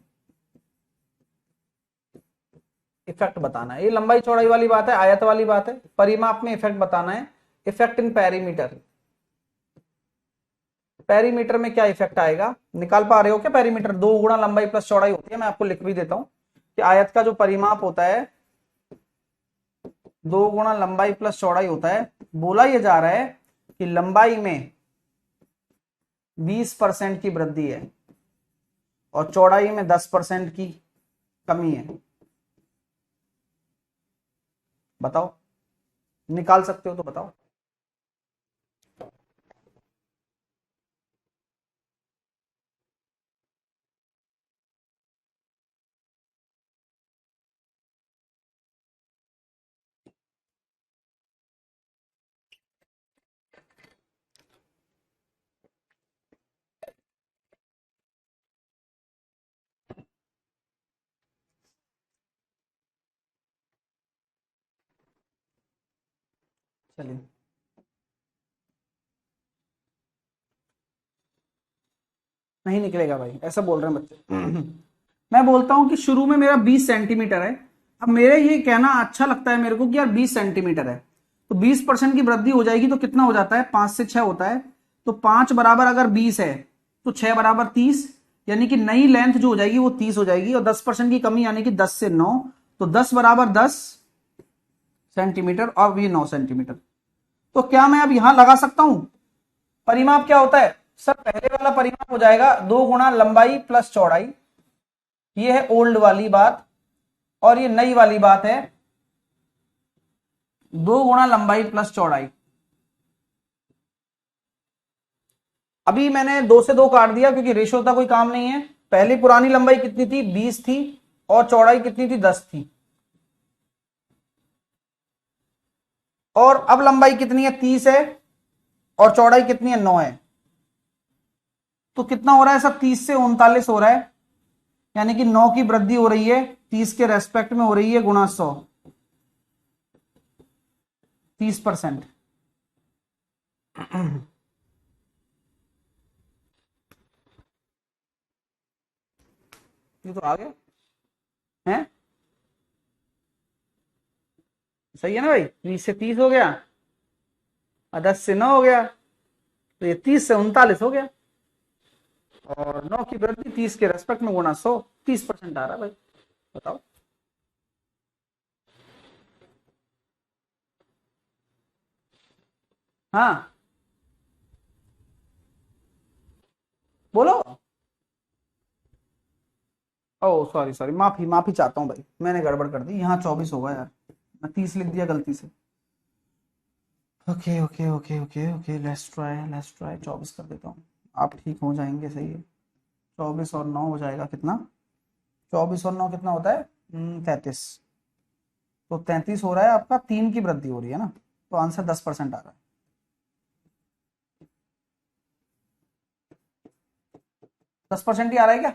इफेक्ट बताना है। ये लंबाई चौड़ाई वाली बात है, आयत वाली बात है। परिमाप में इफेक्ट बताना है, इफेक्ट इन पेरीमीटर। पेरीमीटर में क्या इफेक्ट आएगा, निकाल पा रहे हो क्या? पेरीमीटर 2 गुणा लंबाई प्लस चौड़ाई होती है। मैं आपको लिख भी देता हूं कि आयत का जो परिमाप होता है 2 गुणा लंबाई प्लस चौड़ाई होता है। बोला यह जा रहा है कि लंबाई में 20% की वृद्धि है और चौड़ाई में 10% की कमी है। बताओ, निकाल सकते हो तो बताओ। चलिए, नहीं निकलेगा भाई, ऐसा बोल रहे हैं बच्चे। मैं बोलता हूं कि शुरू में मेरा 20 सेंटीमीटर है। अब मेरे ये कहना अच्छा लगता है मेरे को कि यार 20 सेंटीमीटर है, तो 20% की वृद्धि हो जाएगी तो कितना हो जाता है, 5 से 6 होता है। तो 5 बराबर अगर 20 है तो 6 बराबर 30, यानी कि नई लेंथ जो हो जाएगी वो 30 हो जाएगी। और 10% की कमी यानी कि 10 से 9, तो 10 बराबर 10 सेंटीमीटर और ये 9 सेंटीमीटर। तो क्या मैं अब यहां लगा सकता हूं? परिमाप क्या होता है सर? पहले वाला परिमाप हो जाएगा 2 गुणा लंबाई प्लस चौड़ाई, ये है ओल्ड वाली बात। और ये नई वाली बात है 2 गुणा लंबाई प्लस चौड़ाई। अभी मैंने 2 से 2 काट दिया क्योंकि रेशो का कोई काम नहीं है। पहली पुरानी लंबाई कितनी थी, 20 थी, और चौड़ाई कितनी थी, 10 थी। और अब लंबाई कितनी है, 30 है, और चौड़ाई कितनी है, 9 है। तो कितना हो रहा है सब, 30 से 39 हो रहा है, यानी कि 9 की वृद्धि हो रही है, 30 के रेस्पेक्ट में हो रही है, गुणा 100, 30%। ये तो आ गया है, सही है ना भाई? 20 से 30 हो गया और 10 से 9 हो गया, तो ये 30 से 39 हो गया। और 9 की वृद्धि 30 के रेस्पेक्ट में गुणा 100, 30% आ रहा है भाई। बताओ। हाँ, बोलो। ओ सॉरी सॉरी, माफी माफी चाहता हूँ भाई, मैंने गड़बड़ कर दी। यहाँ 24 होगा यार, मैं 30 लिख दिया गलती से। Okay okay okay okay okay, let's try 24 कर देता हूँ। आप ठीक हो जाएंगे, सही है। 24 और 9 हो जाएगा कितना, 24 और 9 कितना होता है, 33। तो 33 हो रहा है आपका, 3 की वृद्धि हो रही है ना, तो आंसर 10% आ रहा है। 10% ही आ रहा है क्या?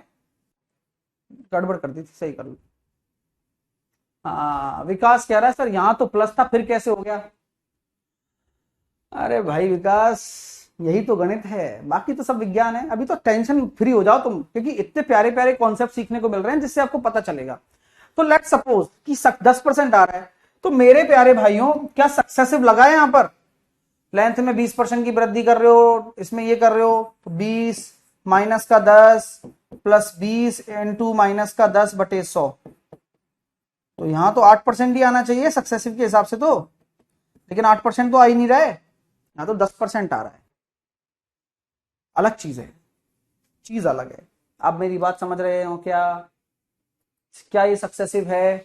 गड़बड़ कर दी थी, सही कर लो। हाँ विकास कह रहा है सर यहाँ तो प्लस था फिर कैसे हो गया। अरे भाई विकास, यही तो गणित है, बाकी तो सब विज्ञान है। अभी तो टेंशन फ्री हो जाओ तुम, क्योंकि इतने प्यारे प्यारे कॉन्सेप्ट सीखने को मिल रहे हैं जिससे आपको पता चलेगा। तो लेट सपोज कि 10% आ रहा है, तो मेरे प्यारे भाइयों क्या सक्सेसिव लगा है यहां पर? लेंथ में 20% की वृद्धि कर रहे हो, इसमें ये कर रहे हो, तो 20 माइनस का 10 प्लस 20 इंटू माइनस का 10 बटे 100, तो यहां तो 8% ही आना चाहिए सक्सेसिव के हिसाब से तो, लेकिन 8% तो आ ही नहीं रहा है, यहां तो 10% आ रहा है। अलग चीज है, चीज अलग है। आप मेरी बात समझ रहे हो क्या? क्या ये सक्सेसिव है?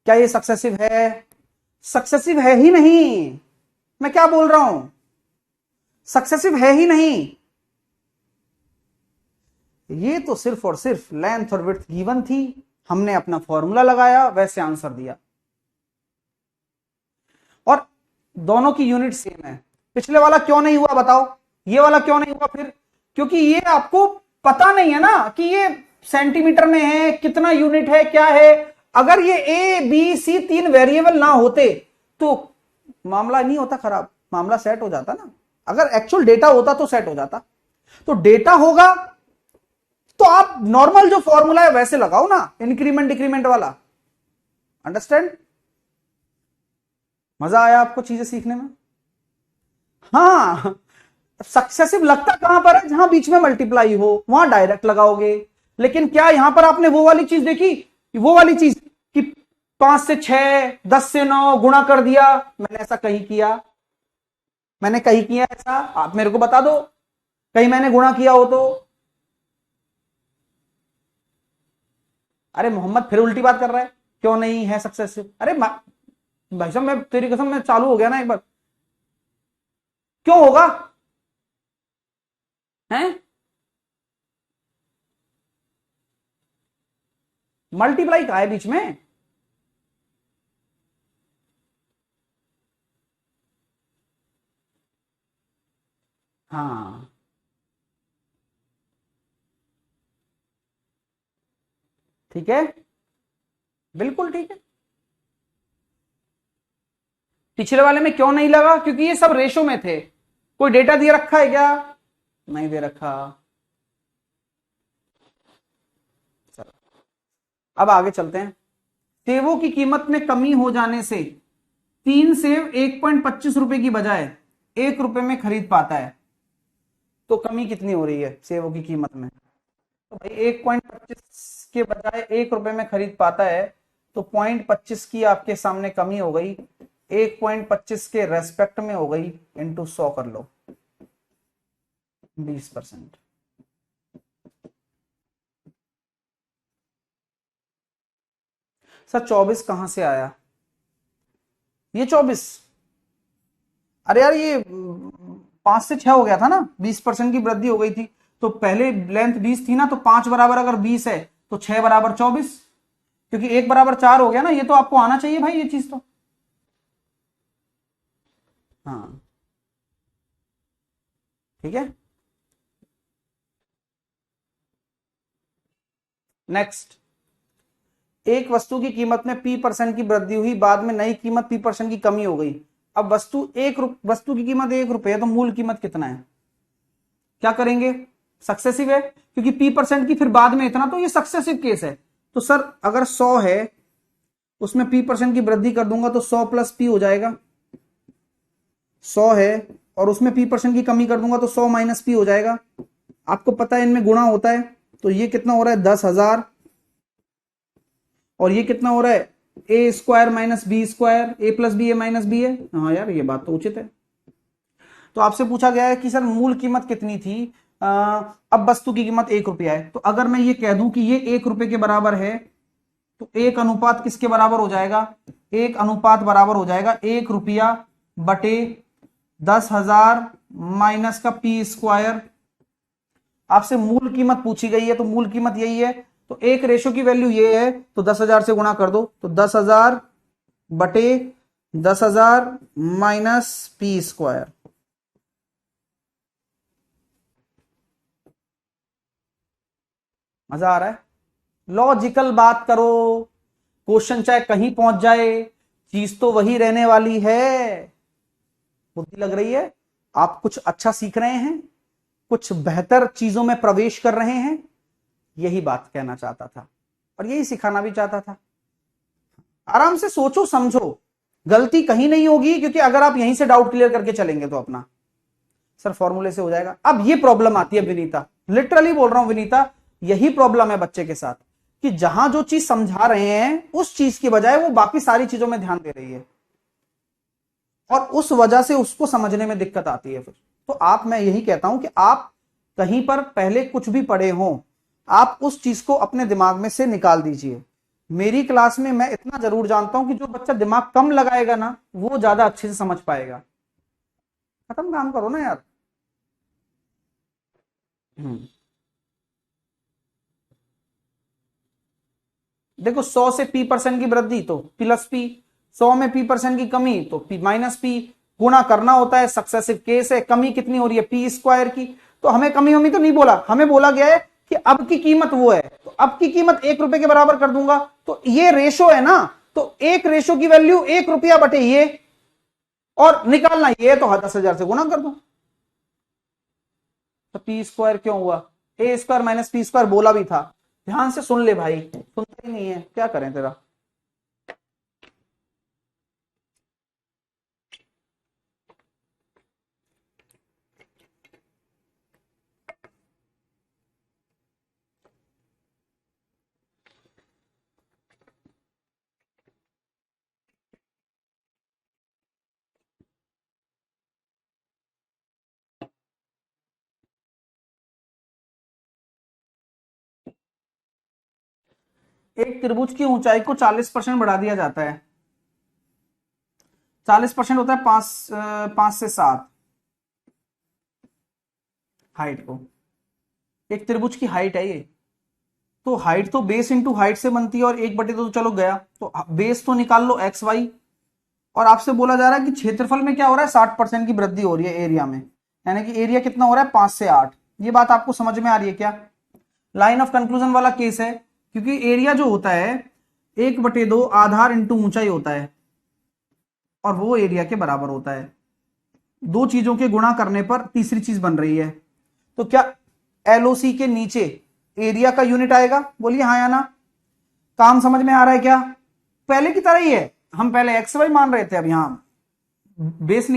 क्या ये सक्सेसिव है? सक्सेसिव है ही नहीं, मैं क्या बोल रहा हूं, सक्सेसिव है ही नहीं। ये तो सिर्फ और सिर्फ लेंथ और विड्थ गिवन थी, हमने अपना फॉर्मूला लगाया, वैसे आंसर दिया, और दोनों की यूनिट सेम है। पिछले वाला क्यों नहीं हुआ बताओ, ये वाला क्यों नहीं हुआ फिर? क्योंकि ये आपको पता नहीं है ना कि ये सेंटीमीटर में है, कितना यूनिट है, क्या है। अगर ये ए बी सी 3 वेरिएबल ना होते तो मामला नहीं होता खराब, मामला सेट हो जाता ना। अगर एक्चुअल डेटा होता तो सेट हो जाता, तो डेटा होगा तो आप नॉर्मल जो फॉर्मूला है वैसे लगाओ ना, इंक्रीमेंट डिक्रीमेंट वाला। अंडरस्टैंड? मजा आया आपको चीजें सीखने में? हाँ, सक्सेसिव लगता कहां पर है, जहां बीच में मल्टीप्लाई हो वहां डायरेक्ट लगाओगे। लेकिन क्या यहां पर आपने वो वाली चीज देखी, वो वाली चीज कि 5 से 6 10 से 9 गुणा कर दिया? मैंने ऐसा कहीं किया? मैंने कहीं किया ऐसा? आप मेरे को बता दो कहीं मैंने गुणा किया हो तो। अरे मोहम्मद फिर उल्टी बात कर रहा है, क्यों नहीं है सक्सेसिव? अरे भाई साहब, मैं तेरी कसम, मैं चालू हो गया ना एक बार। क्यों होगा? हैं? मल्टीप्लाई का है बीच में? हाँ ठीक है, बिल्कुल ठीक है। पिछले वाले में क्यों नहीं लगा? क्योंकि ये सब रेशो में थे। कोई डेटा दिए रखा है क्या? नहीं दे रखा। चलो अब आगे चलते हैं। सेवों की कीमत में कमी हो जाने से 3 सेव 1.25 रुपए की बजाय 1 रुपए में खरीद पाता है, तो कमी कितनी हो रही है सेवों की कीमत में? तो भाई 1.25 के बजाय 1 रुपए में खरीद पाता है, तो 0.25 की आपके सामने कमी हो गई, 1.25 के रेस्पेक्ट में हो गई, इंटू 100 कर लो, 20%। सर 24 कहां से आया? ये 24, अरे यार ये 5 से 6 हो गया था ना, 20% की वृद्धि हो गई थी। तो पहले लेंथ 20 थी ना, तो 5 बराबर अगर 20 है तो 6 बराबर 24, क्योंकि 1 बराबर 4 हो गया ना। ये तो आपको आना चाहिए भाई ये चीज तो। हाँ ठीक है। नेक्स्ट, एक वस्तु की कीमत में P% की वृद्धि हुई, बाद में नई कीमत P% की कमी हो गई। अब वस्तु की कीमत 1 रुपए है, तो मूल कीमत कितना है? क्या करेंगे? सक्सेसिव है क्योंकि P% की फिर बाद में इतना, तो ये सक्सेसिव केस है। तो सर अगर 100 है, उसमें P% की वृद्धि कर दूंगा तो 100 प्लस P हो जाएगा। 100 है और उसमें P% की कमी कर दूंगा तो 100 माइनस P हो जाएगा। आपको पता है इनमें गुणा होता है, तो ये कितना हो रहा है 10,000, और ये कितना हो रहा है ए स्क्वायर माइनस बी स्क्वायर, ए प्लस बी ए माइनस बी है। हाँ यार ये बात तो उचित है। तो आपसे पूछा गया है कि सर मूल कीमत कितनी थी? अब वस्तु की कीमत 1 रुपया है, तो अगर मैं ये कह दूं कि ये 1 रुपए के बराबर है, तो एक अनुपात किसके बराबर हो जाएगा? एक अनुपात बराबर हो जाएगा 1 रुपया बटे 10,000 माइनस का पी स्क्वायर। आपसे मूल कीमत पूछी गई है तो मूल कीमत यही है, तो एक रेशो की वैल्यू ये है, तो 10,000 से गुणा कर दो, तो 10,000 बटे 10,000 माइनस पी स्क्वायर। मजा आ रहा है? लॉजिकल बात करो, क्वेश्चन चाहे कहीं पहुंच जाए, चीज तो वही रहने वाली है। बुद्धि लग रही है? आप कुछ अच्छा सीख रहे हैं, कुछ बेहतर चीजों में प्रवेश कर रहे हैं, यही बात कहना चाहता था और यही सिखाना भी चाहता था। आराम से सोचो समझो, गलती कहीं नहीं होगी, क्योंकि अगर आप यहीं से डाउट क्लियर करके चलेंगे तो अपना सर फॉर्मूले से हो जाएगा। अब ये प्रॉब्लम आती है विनीता, लिटरली बोल रहा हूं विनीता, यही प्रॉब्लम है बच्चे के साथ कि जहां जो चीज समझा रहे हैं उस चीज की बजाय वो बाकी सारी चीजों में ध्यान दे रही है और उस वजह से उसको समझने में दिक्कत आती है फिर। तो आप, मैं यही कहता हूं कि आप कहीं पर पहले कुछ भी पढ़े हो, आप उस चीज को अपने दिमाग में से निकाल दीजिए। मेरी क्लास में मैं इतना जरूर जानता हूं कि जो बच्चा दिमाग कम लगाएगा ना, वो ज्यादा अच्छे से समझ पाएगा। खत्म काम करो ना यार। हम्म देखो, 100 से p% की वृद्धि तो प्लस p, 100 में p% की कमी तो p माइनस p, गुणा करना होता है, सक्सेसिव केस है, कमी कितनी हो रही है p स्क्वायर की। तो हमें कमी वमी तो नहीं बोला, हमें बोला गया है कि अब की कीमत वो है, तो अब की कीमत 1 रुपए के बराबर कर दूंगा। तो ये रेशो है ना, तो एक रेशो की वैल्यू 1 रुपया बटे ये, और निकालना ये तो 10,000 से गुणा कर दो। तो पी स्क्वायर क्यों हुआ? ए स्क्वायर माइनस पी स्क्वायर बोला भी था। ध्यान से सुन ले भाई, सुनता ही नहीं है, क्या करें तेरा। एक त्रिभुज की ऊंचाई को 40% बढ़ा दिया जाता है। 40% होता है 5 से 7 हाइट को। एक त्रिभुज की हाइट है ये, तो हाइट तो बेस इंटू हाइट से बनती है, और 1 बटे तो चलो गया, तो बेस तो निकाल लो एक्स वाई। और आपसे बोला जा रहा है कि क्षेत्रफल में क्या हो रहा है, 60% की वृद्धि हो रही है एरिया में, यानी कि एरिया कितना हो रहा है 5 से 8। ये बात आपको समझ में आ रही है क्या? लाइन ऑफ कंक्लूजन वाला केस है, क्योंकि एरिया जो होता है 1/2 आधार इंटू ऊंचाई होता है, और वो एरिया के बराबर होता है। दो चीजों के गुणा करने पर तीसरी चीज बन रही है। तो क्या एलओसी के नीचे एरिया का यूनिट आएगा? बोलिए हाँ या ना। काम समझ में आ रहा है क्या? पहले की तरह ही है, हम पहले एक्स वाई मान रहे थे, अब यहां बेस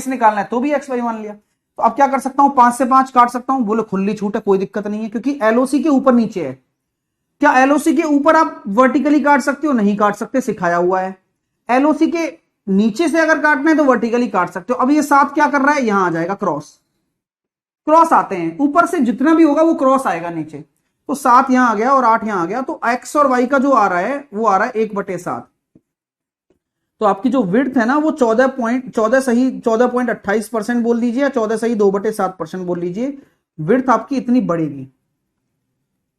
निकालना है तो भी एक्स वाई मान लिया। तो अब क्या कर सकता हूं, 5 से 5 काट सकता हूं, बोले खुली छूट है, कोई दिक्कत नहीं है, क्योंकि एलओसी के ऊपर नीचे है। क्या एलओसी के ऊपर आप वर्टिकली काट सकते हो? नहीं काट सकते, सिखाया हुआ है। एलओसी के नीचे से अगर काटना है तो वर्टिकली काट सकते हो। अब ये 7 क्या कर रहा है, यहां आ जाएगा क्रॉस, क्रॉस आते हैं ऊपर से, जितना भी होगा वो क्रॉस आएगा नीचे। तो 7 यहां आ गया और 8 यहां आ गया, तो एक्स और वाई का जो आ रहा है वो आ रहा है 1/7। तो आपकी जो विड्थ है ना वो 14.28% बोल लीजिए, या 14 सही 2/7% बोल लीजिए। विड्थ आपकी इतनी बढ़ेगी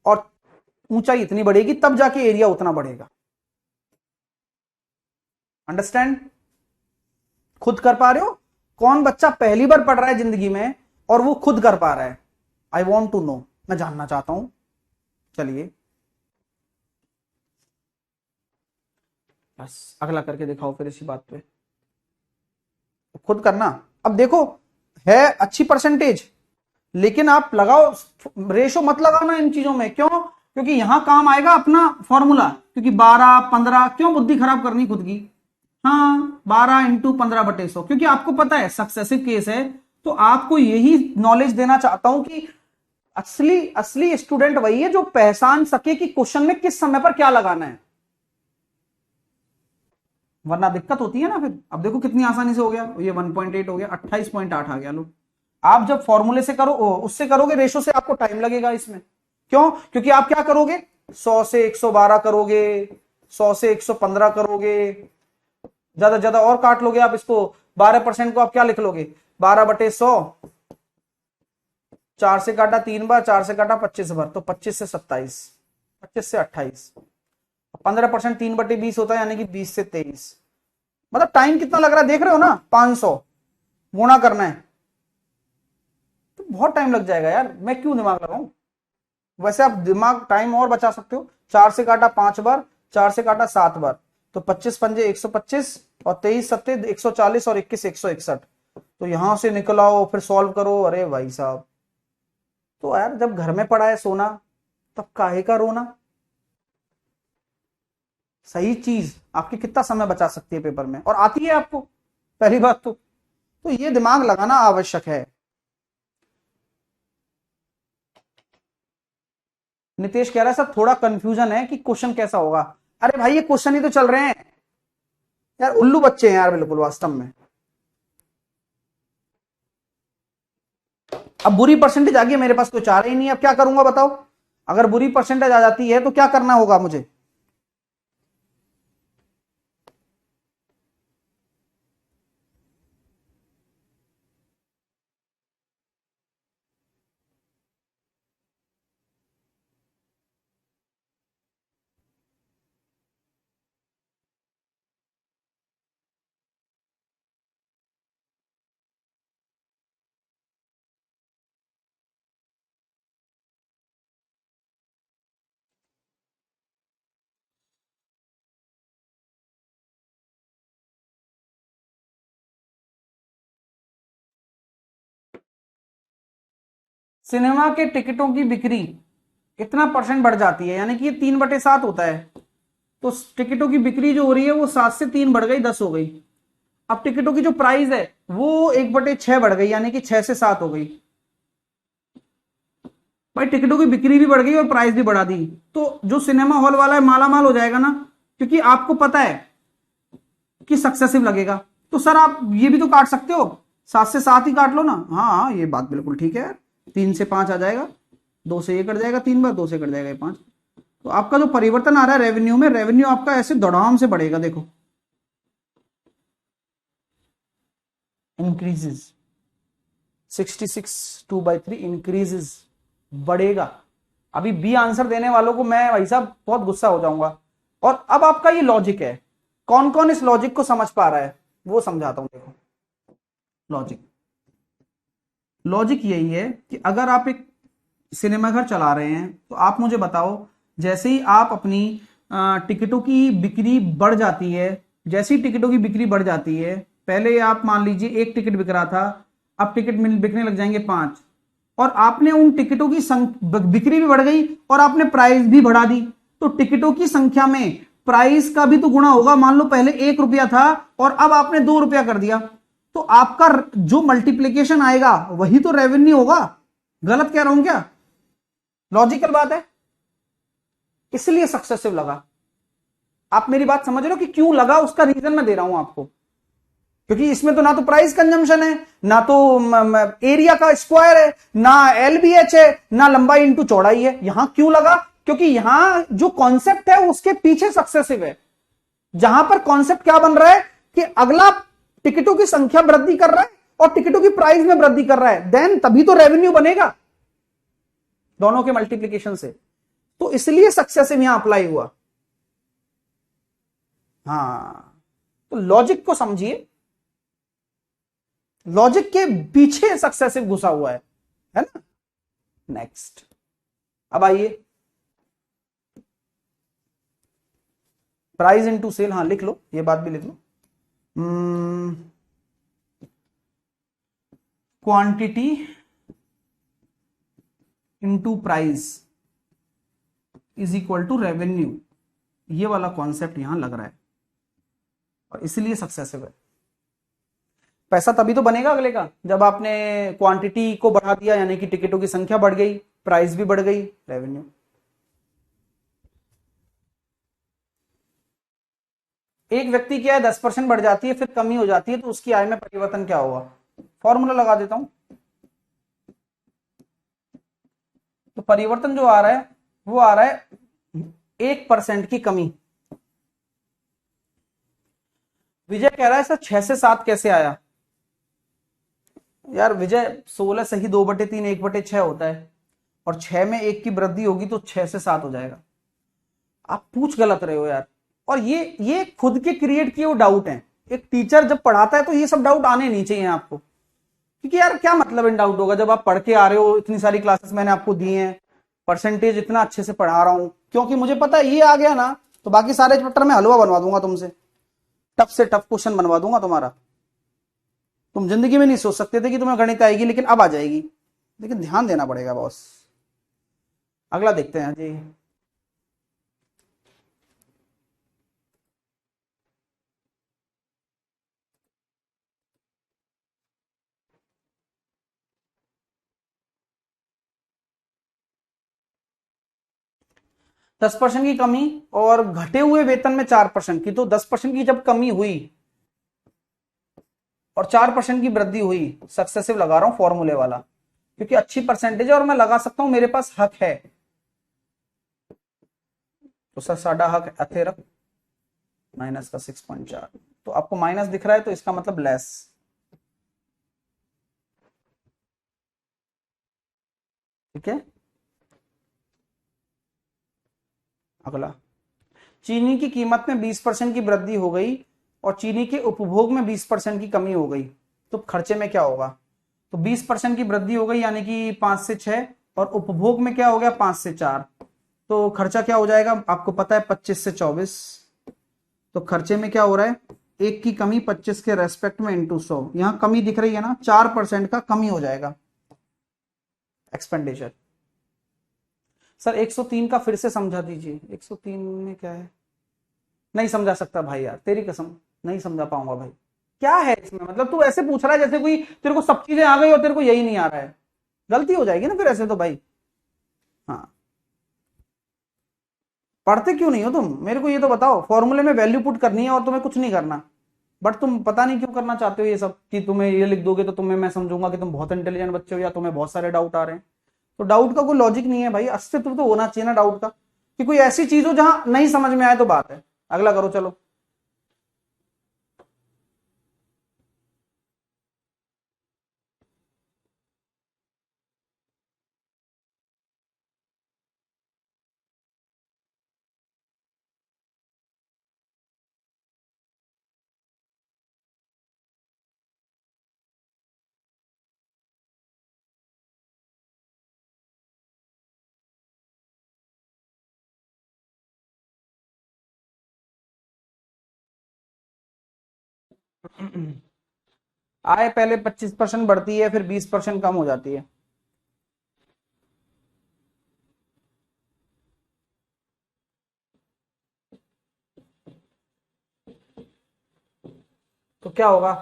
और ऊंचाई इतनी बढ़ेगी, तब जाके एरिया उतना बढ़ेगा। अंडरस्टैंड? खुद कर पा रहे हो? कौन बच्चा पहली बार पढ़ रहा है जिंदगी में और वो खुद कर पा रहा है? आई वॉन्ट टू नो, मैं जानना चाहता हूं। चलिए बस अगला करके दिखाओ फिर इसी बात पे, खुद करना। अब देखो, है अच्छी परसेंटेज, लेकिन आप लगाओ, रेशो मत लगाना इन चीजों में। क्यों? क्योंकि यहां काम आएगा अपना फॉर्मूला, क्योंकि 12 15 क्यों बुद्धि खराब करनी खुद की। हाँ, 12 × 15/100, क्योंकि आपको पता है सक्सेसिव केस है। तो आपको यही नॉलेज देना चाहता हूं कि असली असली स्टूडेंट वही है जो पहचान सके कि क्वेश्चन में किस समय पर क्या लगाना है, वरना दिक्कत होती है ना फिर। अब देखो कितनी आसानी से हो गया, ये 1.8 हो गया, 28.8 आ गया। लो, आप जब फॉर्मूले से करो, उससे करोगे रेशो से, आपको टाइम लगेगा इसमें। क्यों? क्योंकि आप क्या करोगे, 100 से 112 करोगे, 100 से 115 करोगे, ज्यादा ज्यादा और काट लोगे आप इसको। 12% को आप क्या लिख लोगे, 12/100, 4 से काटा 3 बार, 4 से काटा 25 बार, तो 25 से 27, 25 से 28। 15% 3/20 होता है, यानी कि 20 से 23। मतलब टाइम कितना लग रहा है देख रहे हो ना, 500 गुणा करना है, तो बहुत टाइम लग जाएगा यार, मैं क्यों दिमाग लगाऊं। वैसे आप दिमाग टाइम और बचा सकते हो। 4 से काटा 5 बार, 4 से काटा 7 बार, तो 25 पंजे 125 और 23 सत्ते 140 और 21 161। तो यहां से निकल आओ फिर सॉल्व करो। अरे भाई साहब, तो यार जब घर में पड़ा है सोना तब काहे का रोना। सही चीज आपकी कितना समय बचा सकती है पेपर में, और आती है आपको, पहली बात तो ये दिमाग लगाना आवश्यक है। नितेश कह रहा है सर थोड़ा कंफ्यूजन है कि क्वेश्चन कैसा होगा। अरे भाई ये क्वेश्चन ही तो चल रहे हैं यार, उल्लू बच्चे हैं यार बिल्कुल वास्तव में। अब बुरी परसेंटेज आ गई, मेरे पास कोई चारा ही नहीं है, अब क्या करूंगा बताओ। अगर बुरी परसेंटेज आ जाती है तो क्या करना होगा मुझे। सिनेमा के टिकटों की बिक्री इतना परसेंट बढ़ जाती है, यानी कि ये 3/7 होता है। तो टिकटों की बिक्री जो हो रही है वो 7 से 3 बढ़ गई, 10 हो गई। अब टिकटों की जो प्राइस है वो 1/6 बढ़ गई, यानी कि 6 से 7 हो गई। भाई टिकटों की बिक्री भी बढ़ गई और प्राइस भी बढ़ा दी, तो जो सिनेमा हॉल वाला है माला माल हो जाएगा ना, क्योंकि आपको पता है कि सक्सेसिव लगेगा। तो सर आप ये भी तो काट सकते हो, 7 से 7 ही काट लो ना। हाँ हाँ, ये बात बिल्कुल ठीक है यार। 3 से 5 आ जाएगा, 2 से ये कट जाएगा 3 बार, 2 से कट जाएगा 5। तो आपका जो परिवर्तन आ रहा है रेवेन्यू में, रेवेन्यू आपका ऐसे दौड़ाम से बढ़ेगा, देखो इंक्रीजेज 66 2/3 इंक्रीजेज, बढ़ेगा। अभी बी आंसर देने वालों को मैं भाई साहब बहुत गुस्सा हो जाऊंगा। और अब आपका ये लॉजिक है, कौन कौन इस लॉजिक को समझ पा रहा है वो समझाता हूं। देखो लॉजिक, लॉजिक यही है कि अगर आप एक सिनेमा घर चला रहे हैं तो आप मुझे बताओ, जैसे ही आप अपनी टिकटों की बिक्री बढ़ जाती है, जैसी टिकटों की बिक्री बढ़ जाती है, पहले आप मान लीजिए एक टिकट बिक रहा था, अब टिकट बिकने लग जाएंगे 5, और आपने उन टिकटों की बिक्री भी बढ़ गई और आपने प्राइस भी बढ़ा दी, तो टिकटों की संख्या में प्राइस का भी तो गुणा होगा। मान लो पहले 1 रुपया था और अब आपने 2 रुपया कर दिया, तो आपका जो मल्टीप्लीकेशन आएगा वही तो रेवेन्यू होगा। गलत कह रहा हूं क्या? लॉजिकल बात है, इसलिए सक्सेसिव लगा। आप मेरी बात समझ रहे हो कि क्यों लगा, उसका रीजन मैं दे रहा हूं आपको। क्योंकि इसमें तो ना तो प्राइस कंजम्पशन है, ना तो एरिया का स्क्वायर है, ना एलबीएच है, ना लंबाई इंटू चौड़ाई है। यहां क्यों लगा? क्योंकि यहां जो कॉन्सेप्ट है उसके पीछे सक्सेसिव है। जहां पर कॉन्सेप्ट क्या बन रहा है कि अगला टिकटों की संख्या वृद्धि कर रहा है और टिकटों की प्राइस में वृद्धि कर रहा है, देन तभी तो रेवेन्यू बनेगा दोनों के मल्टीप्लीकेशन से। तो इसलिए सक्सेसिव यहां अप्लाई हुआ। हाँ, तो लॉजिक को समझिए, लॉजिक के पीछे सक्सेसिव घुसा हुआ है ना। नेक्स्ट, अब आइए प्राइस इनटू सेल। हाँ लिख लो, ये बात भी लिख लो। Quantity into price is equal to revenue, ये वाला कॉन्सेप्ट यहां लग रहा है और इसलिए सक्सेसिव है। पैसा तभी तो बनेगा अगले का जब आपने क्वांटिटी को बढ़ा दिया, यानी कि टिकटों की संख्या बढ़ गई, प्राइस भी बढ़ गई, रेवेन्यू। एक व्यक्ति की आय 10% बढ़ जाती है फिर कमी हो जाती है, तो उसकी आय में परिवर्तन क्या होगा? फॉर्मूला लगा देता हूं। तो परिवर्तन जो आ रहा है वो आ रहा है 1% की कमी। विजय कह रहा है सर 6 से 7 कैसे आया? यार विजय 16 सही 2/3 1/6 होता है, और 6 में 1 की वृद्धि होगी तो 6 से 7 हो जाएगा। आप पूछ गलत रहे हो यार। और ये खुद के क्रिएट किए हुए डाउट हैं। एक टीचर जब पढ़ाता है तो ये सब डाउट आने नहीं चाहिए आपको, क्योंकि यार क्या मतलब इन डाउट होगा जब आप पढ़ के आ रहे हो, इतनी सारी क्लासेस मैंने आपको दी हैं, परसेंटेज इतना अच्छे से पढ़ा रहा हूं क्योंकि मुझे पता है ये आ गया ना तो बाकी सारे चैप्टर में हलवा बनवा दूंगा तुमसे, टफ से टफ क्वेश्चन बनवा दूंगा तुम्हारा। तुम जिंदगी में नहीं सोच सकते थे कि तुम्हें गणित आएगी, लेकिन अब आ जाएगी। लेकिन ध्यान देना पड़ेगा बॉस। अगला देखते हैं जी। दस परसेंट की कमी और घटे हुए वेतन में 4% की, तो 10% की जब कमी हुई और 4% की वृद्धि हुई, सक्सेसिव लगा रहा हूं फॉर्मूले वाला क्योंकि अच्छी परसेंटेज है और मैं लगा सकता हूं, मेरे पास हक है। तो सर साडा हक अथे रख माइनस का 6.4, तो आपको माइनस दिख रहा है तो इसका मतलब लेस। ठीक है, अगला, चीनी की कीमत में 20% की वृद्धि हो गई और चीनी के उपभोग में 20% की कमी हो गई, तो खर्चे में क्या होगा? तो 20% की वृद्धि हो गई यानी कि 5 से 6, और उपभोग में क्या हो गया 5 से 4, तो खर्चा क्या हो जाएगा आपको पता है 25 से 24। तो खर्चे में क्या हो रहा है, एक की कमी 25 के रेस्पेक्ट में इंटू 100, यहां कमी दिख रही है ना, 4% का कमी हो जाएगा एक्सपेंडिचर। सर 103 का फिर से समझा दीजिए, 103 में क्या है? नहीं समझा सकता भाई यार, तेरी कसम नहीं समझा पाऊंगा भाई। क्या है इसमें, मतलब तू ऐसे पूछ रहा है जैसे कोई तेरे को सब चीजें आ गई और तेरे को यही नहीं आ रहा है। गलती हो जाएगी ना फिर ऐसे तो भाई। हाँ, पढ़ते क्यों नहीं हो तुम, मेरे को ये तो बताओ। फॉर्मूले में वैल्यू पुट करनी है और तुम्हें कुछ नहीं करना, बट तुम पता नहीं क्यों करना चाहते हो ये सब, कि तुम्हें ये लिख दोगे तो तुम्हें मैं समझूंगा कि तुम बहुत इंटेलिजेंट बच्चे हो या तुम्हें बहुत सारे डाउट आ रहे हैं। तो डाउट का कोई लॉजिक नहीं है भाई, अस्तित्व तो होना चाहिए ना डाउट का, कि कोई ऐसी चीज हो जहां नहीं समझ में आए तो बात है। अगला करो चलो। आय पहले 25% बढ़ती है, फिर 20% कम हो जाती है। तो क्या होगा,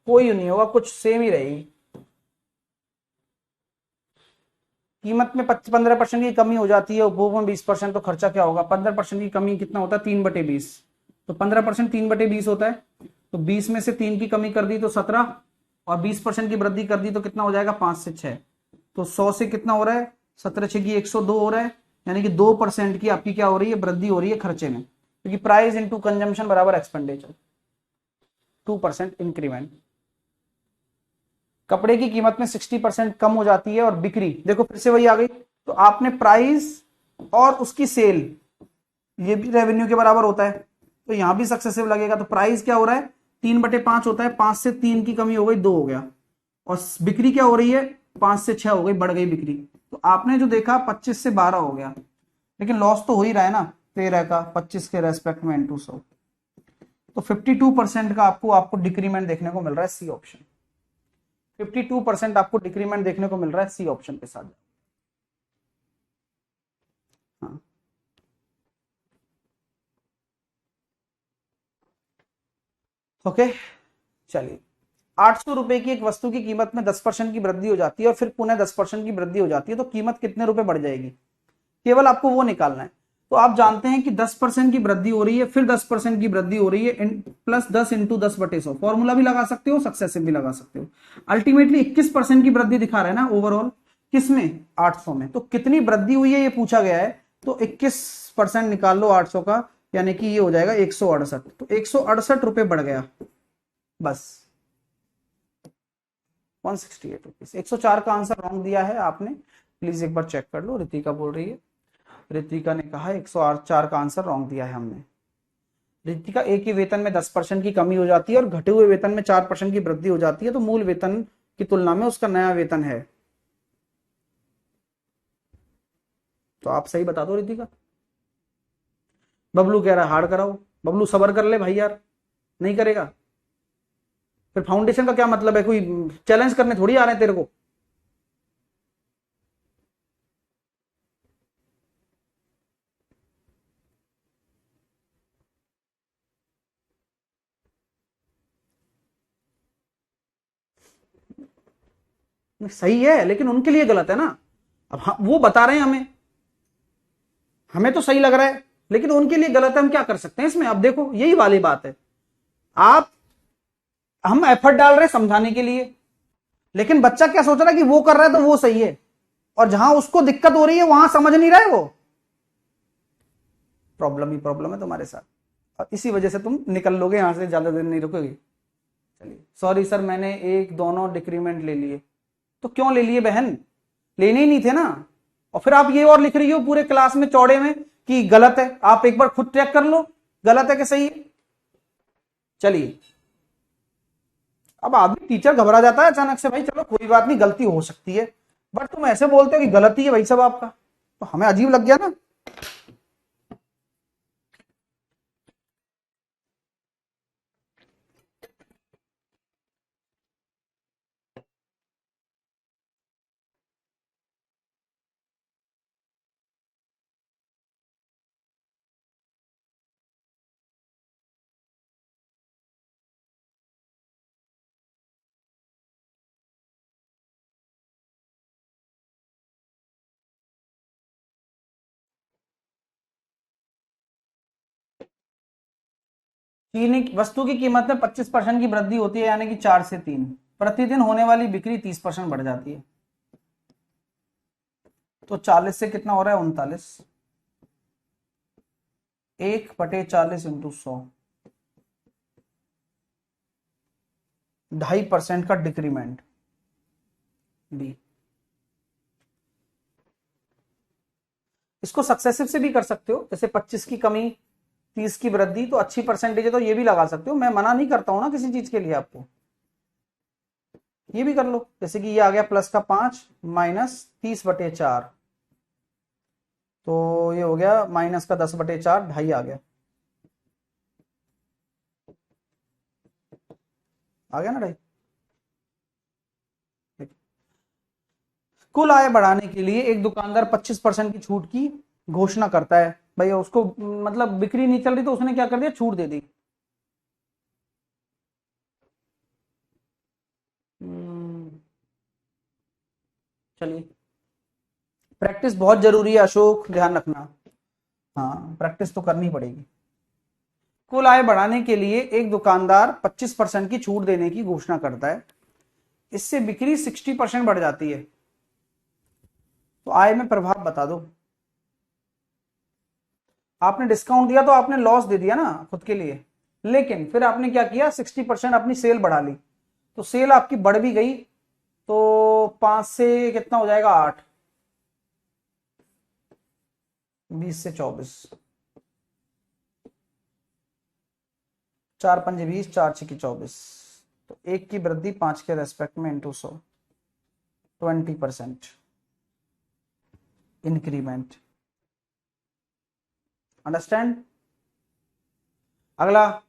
कोई नहीं होगा, कुछ सेम ही रहेगी। कीमत में 15% की कमी हो जाती है, उपभोग में 20%, तो खर्चा क्या होगा? 15% की कमी कितना होता है, 3/20, तो 15% 3/20 होता है, तो 20 में से 3 की कमी कर दी तो 17, और 20% की वृद्धि कर दी तो कितना हो जाएगा 5 से 6, तो 100 से कितना हो रहा है 17 6 की 102 हो रहा है, यानी कि 2% की आपकी क्या हो रही है, वृद्धि हो रही है खर्चे में, क्योंकि प्राइस इंटू कंजम्पशन बराबर एक्सपेंडिचर, 2% इंक्रीमेंट। कपड़े की कीमत में 60% कम हो जाती है और बिक्री देखो फिर से वही आ गई, तो आपने प्राइस और उसकी सेल ये भी रेवेन्यू के बराबर होता है, तो यहां भी सक्सेसिव लगेगा। तो प्राइस क्या हो रहा है 3/5 होता है, 5 से 3 की कमी हो गई 2 हो गया, और बिक्री क्या हो रही है 5 से 6 हो गई, बढ़ गई बिक्री। तो आपने जो देखा 25 से 12 हो गया, लेकिन लॉस तो हो ही रहा है ना 13 का 25 के रेस्पेक्ट में इंटू 100, तो 52% का आपको आपको डिक्रीमेंट देखने को मिल रहा है सी ऑप्शन। 52% आपको डिक्रीमेंट देखने को मिल रहा है सी ऑप्शन के साथ। हाँ, ओके चलिए। 800 रुपए की एक वस्तु की कीमत में 10% की वृद्धि हो जाती है और फिर पुनः 10% की वृद्धि हो जाती है, तो कीमत कितने रुपए बढ़ जाएगी, केवल आपको वो निकालना है। तो आप जानते हैं कि 10% की वृद्धि हो रही है, फिर 10% की वृद्धि हो रही है, प्लस 10 इंटू 10/100, फॉर्मूला भी लगा सकते हो, सक्सेसिव भी लगा सकते हो। अल्टीमेटली 21% की वृद्धि दिखा रहा है ना ओवरऑल, किसमें 800 में, तो कितनी वृद्धि हुई है ये पूछा गया है, तो 21% निकाल लो 800 का, यानी कि ये हो जाएगा 168, तो 168 रुपए बढ़ गया बस, 168 रुपीज। 104 का आंसर रॉन्ग दिया है आपने, प्लीज एक बार चेक कर लो। रितिका बोल रही है, रितिका ने कहा 104 का आंसर रॉन्ग दिया है हमने। रितिका, एक ही वेतन में 10% की कमी हो जाती है और घटे हुए वेतन में 4% की वृद्धि हो जाती है, तो मूल वेतन की तुलना में उसका नया वेतन है। तो आप सही बता दो रितिका। बबलू कह रहा है हार्ड कराओ। बबलू सबर कर ले भाई यार, नहीं करेगा फिर फाउंडेशन का क्या मतलब है? कोई चैलेंज करने थोड़ी आ रहे हैं तेरे को। सही है लेकिन उनके लिए गलत है ना। अब वो बता रहे हैं हमें, हमें तो सही लग रहा है लेकिन उनके लिए गलत है, हम क्या कर सकते हैं इसमें? अब देखो यही वाली बात है, आप हम एफर्ट डाल रहे हैं समझाने के लिए, लेकिन बच्चा क्या सोच रहा है कि वो कर रहा है तो वो सही है, और जहां उसको दिक्कत हो रही है वहां समझ नहीं रहे वो। प्रॉब्लम ही प्रॉब्लम है तुम्हारे साथ, और इसी वजह से तुम निकल लोगे यहां से, ज्यादा देर नहीं रुकोगे। चलिए सॉरी सर, मैंने एक दोनों डिक्रीमेंट ले लिए। तो क्यों ले लिए बहन? लेने ही नहीं थे ना। और फिर आप ये और लिख रही हो पूरे क्लास में चौड़े में कि गलत है। आप एक बार खुद चेक कर लो गलत है कि सही है। चलिए, अब आदमी टीचर घबरा जाता है अचानक से, भाई चलो कोई बात नहीं गलती हो सकती है, बट तुम ऐसे बोलते हो कि गलती है भाई सब आपका, तो हमें अजीब लग गया ना। चीनी वस्तु की कीमत में 25% की वृद्धि होती है, यानी कि 4 से 3। प्रतिदिन होने वाली बिक्री 30% बढ़ जाती है। तो 40 से कितना हो रहा है? 39। 1/40 इंटू 100, 2.5% का डिक्रीमेंट। बी। इसको सक्सेसिव से भी कर सकते हो, जैसे 25 की कमी 30 की वृद्धि, तो अच्छी परसेंटेज है तो ये भी लगा सकते हो, मैं मना नहीं करता हूं ना किसी चीज के लिए आपको। ये भी कर लो, जैसे कि ये आ गया प्लस का 5 माइनस 30/4, तो ये हो गया माइनस का 10/4, 2.5 आ गया। आ गया ना 2.5। कुल आय बढ़ाने के लिए एक दुकानदार 25% की छूट की घोषणा करता है। भैया उसको मतलब बिक्री नहीं चल रही तो उसने क्या कर दिया? छूट दे दी। चलिए, प्रैक्टिस बहुत जरूरी है अशोक, ध्यान रखना। हाँ प्रैक्टिस तो करनी पड़ेगी। कुल आय बढ़ाने के लिए एक दुकानदार 25% की छूट देने की घोषणा करता है, इससे बिक्री 60% बढ़ जाती है। तो आय में प्रभाव बता दो। आपने डिस्काउंट दिया तो आपने लॉस दे दिया ना खुद के लिए, लेकिन फिर आपने क्या किया? 60% अपनी सेल बढ़ा ली, तो सेल आपकी बढ़ भी गई। तो 5 से कितना हो जाएगा? 8। 20 से 24, 4×5 = 20, 4×6 = 24। तो 1 की वृद्धि 5 के रेस्पेक्ट में इंटू 100, 20% इंक्रीमेंट। अंडरस्टैंड? अगला,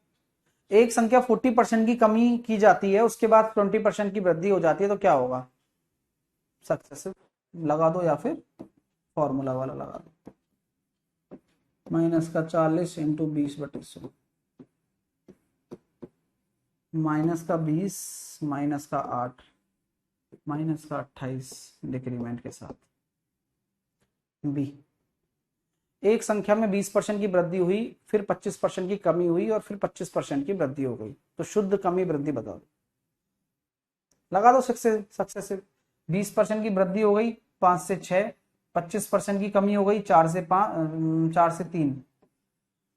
एक संख्या 40% की कमी की जाती है, उसके बाद 20% की वृद्धि हो जाती है, तो क्या होगा? सक्सेसिव लगा दो या फिर फॉर्मूला वाला लगा दो। माइनस का 40 इंटू 20/100, माइनस का 20, माइनस का 8, माइनस का 28 डिक्रीमेंट के साथ। बी, एक संख्या में 20% की वृद्धि हुई, फिर 25% की कमी हुई और फिर 25% की वृद्धि हो गई, तो शुद्ध कमी वृद्धि बता दो। लगा दो सक्सेसिव। 20% की वृद्धि हो गई 5 से 6, 25% की कमी हो गई 4 से 5, 4 से 3,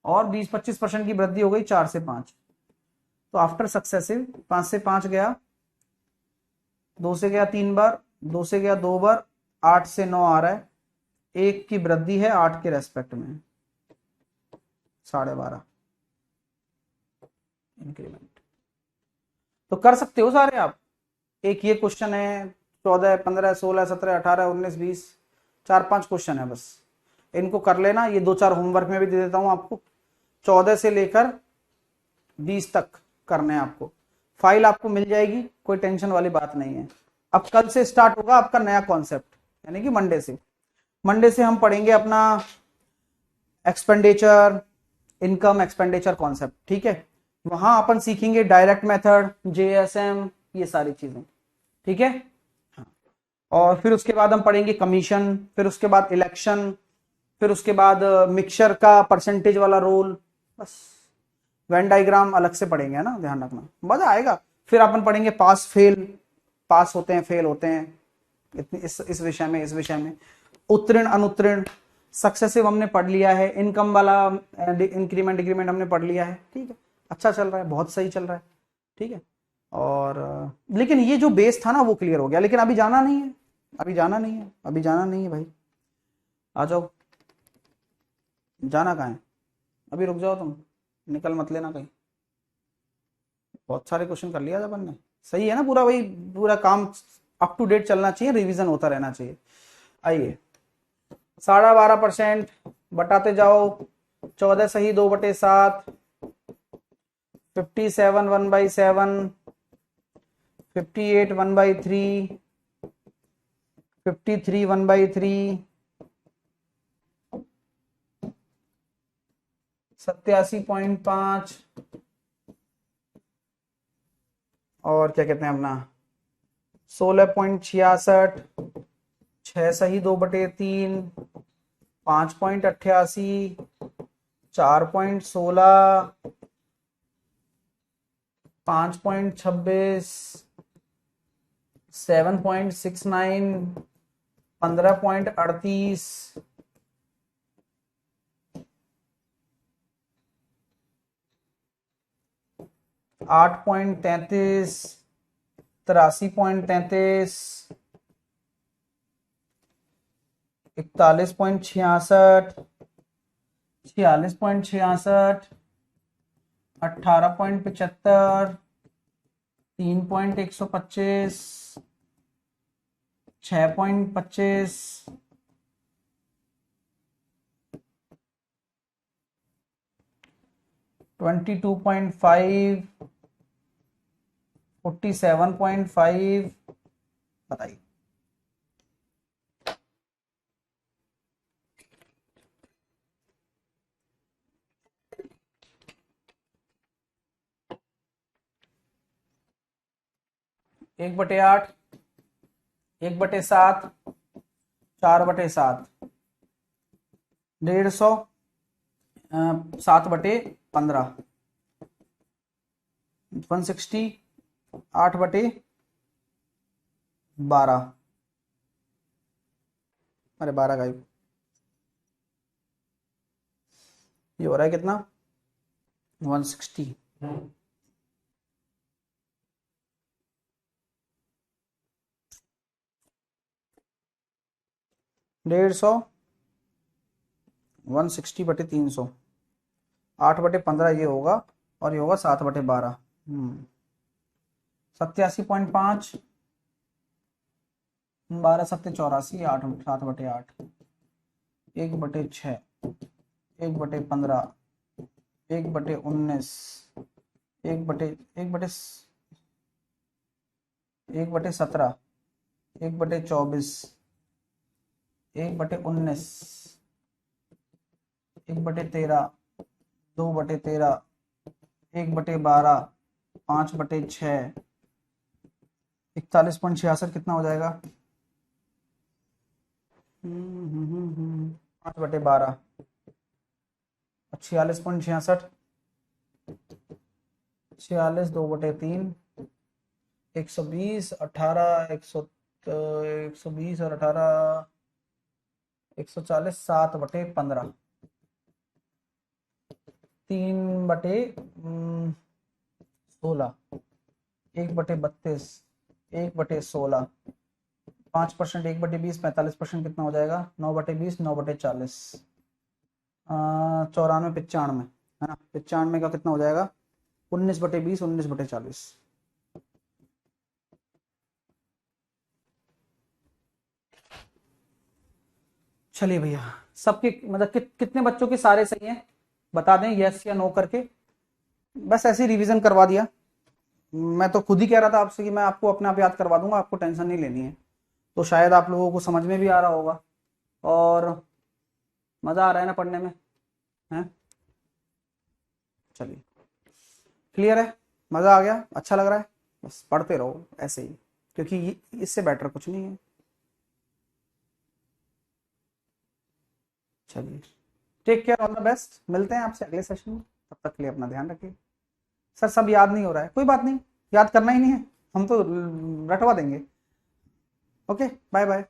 और 20-25% की वृद्धि हो गई 4 से 5। तो आफ्टर सक्सेसिव 5 से 5 गया, 2 से गया 3 बार, 2 से गया 2 बार, 8 से 9 आ रहा है, 1 की वृद्धि है 8 के रेस्पेक्ट में, 12.5 इंक्रीमेंट। तो कर सकते हो सारे आप। एक ये क्वेश्चन है, 14, 15, 16, 17, 18, 19, 20, 4-5 क्वेश्चन है बस। इनको कर लेना, ये 2-4 होमवर्क में भी दे देता हूं आपको। 14 से लेकर 20 तक करने हैं आपको। फाइल आपको मिल जाएगी, कोई टेंशन वाली बात नहीं है। अब कल से स्टार्ट होगा आपका नया कॉन्सेप्ट, यानी कि मंडे से हम पढ़ेंगे अपना एक्सपेंडिचर, इनकम एक्सपेंडिचर कॉन्सेप्ट, ठीक है। वहां अपन सीखेंगे डायरेक्ट मेथड, जेएसएम, ये सारी चीजें, ठीक है। और फिर उसके बाद हम पढ़ेंगे कमीशन, फिर उसके बाद इलेक्शन, फिर उसके बाद मिक्सचर का परसेंटेज वाला रोल, बस। वेन डायग्राम अलग से पढ़ेंगे, है ना, ध्यान रखना, मजा आएगा। फिर अपन पढ़ेंगे पास फेल, पास होते हैं फेल होते हैं, इस विषय में, इस विषय में उत्तीर्ण अनुत्तीर्ण, सक्सेसिव हमने पढ़ लिया है, इनकम वाला इंक्रीमेंट डिक्रीमेंट हमने पढ़ लिया है, ठीक है। अच्छा चल रहा है, बहुत सही चल रहा है, ठीक है। और लेकिन ये जो बेस था ना वो क्लियर हो गया, लेकिन अभी जाना नहीं है, अभी जाना नहीं है, अभी जाना नहीं है भाई, आ जाओ। जाना कहाँ है, अभी रुक जाओ, तुम निकल मत लेना कहीं। बहुत सारे क्वेश्चन कर लिया अपन ने, सही है ना पूरा भाई, पूरा काम अप टू डेट चलना चाहिए, रिवीजन होता रहना चाहिए। आइए 12.5% बटाते जाओ, 14 सही 2/7, 57 1/7, 58 1/3, 53 1/3, 87.5, और क्या कहते हैं अपना 16.66, 6 सही 2/3, 5.88, 4.16, 5.26, 7.69, 15.38, 8.33, 83.33, 41.66, 46.66, 18.75, 3.125, 6.25, 22.5, 47.5, बताइए। एक बटे 8, 1/7, 4/7, 150, 7/15, 160, 8/12, अरे 12 गायब, ये हो रहा है कितना 160, 150, 160/300, 8/15 ये होगा, और ये होगा 7/12, 87.5, 12 सत्ते 84, 8 7/8, 1/6, 1/15, 1/19, 1/17, 1/24, 1/19, 1/13, 2/13, 1/12, 5/6, 41.66 कितना हो जाएगा 5/12, 46.66, 46, 2/3, 120, 18, 120 और 18, 140, 7/15, 3/16, 1/32, 1/16, 5%, 1/20, 45% कितना हो जाएगा 9/20, 9/40, 94, 95, है ना, 95 का कितना हो जाएगा 19/20, 19/40। चलिए भैया सबके मतलब कितने बच्चों के सारे सही हैं बता दें, यस या नो करके। बस ऐसे रिवीजन करवा दिया। मैं तो खुद ही कह रहा था आपसे कि मैं आपको अपने आप याद करवा दूंगा, आपको टेंशन नहीं लेनी है। तो शायद आप लोगों को समझ में भी आ रहा होगा और मज़ा आ रहा है ना पढ़ने में, है? चलिए, क्लियर है, मज़ा आ गया, अच्छा लग रहा है। बस पढ़ते रहो ऐसे ही, क्योंकि इससे बेटर कुछ नहीं है। चलिए, take care, all the best, मिलते हैं आपसे अगले सेशन में। तब तक के लिए अपना ध्यान रखिए। सर सब याद नहीं हो रहा है, कोई बात नहीं, याद करना ही नहीं है, हम तो रटवा देंगे। Okay, bye bye.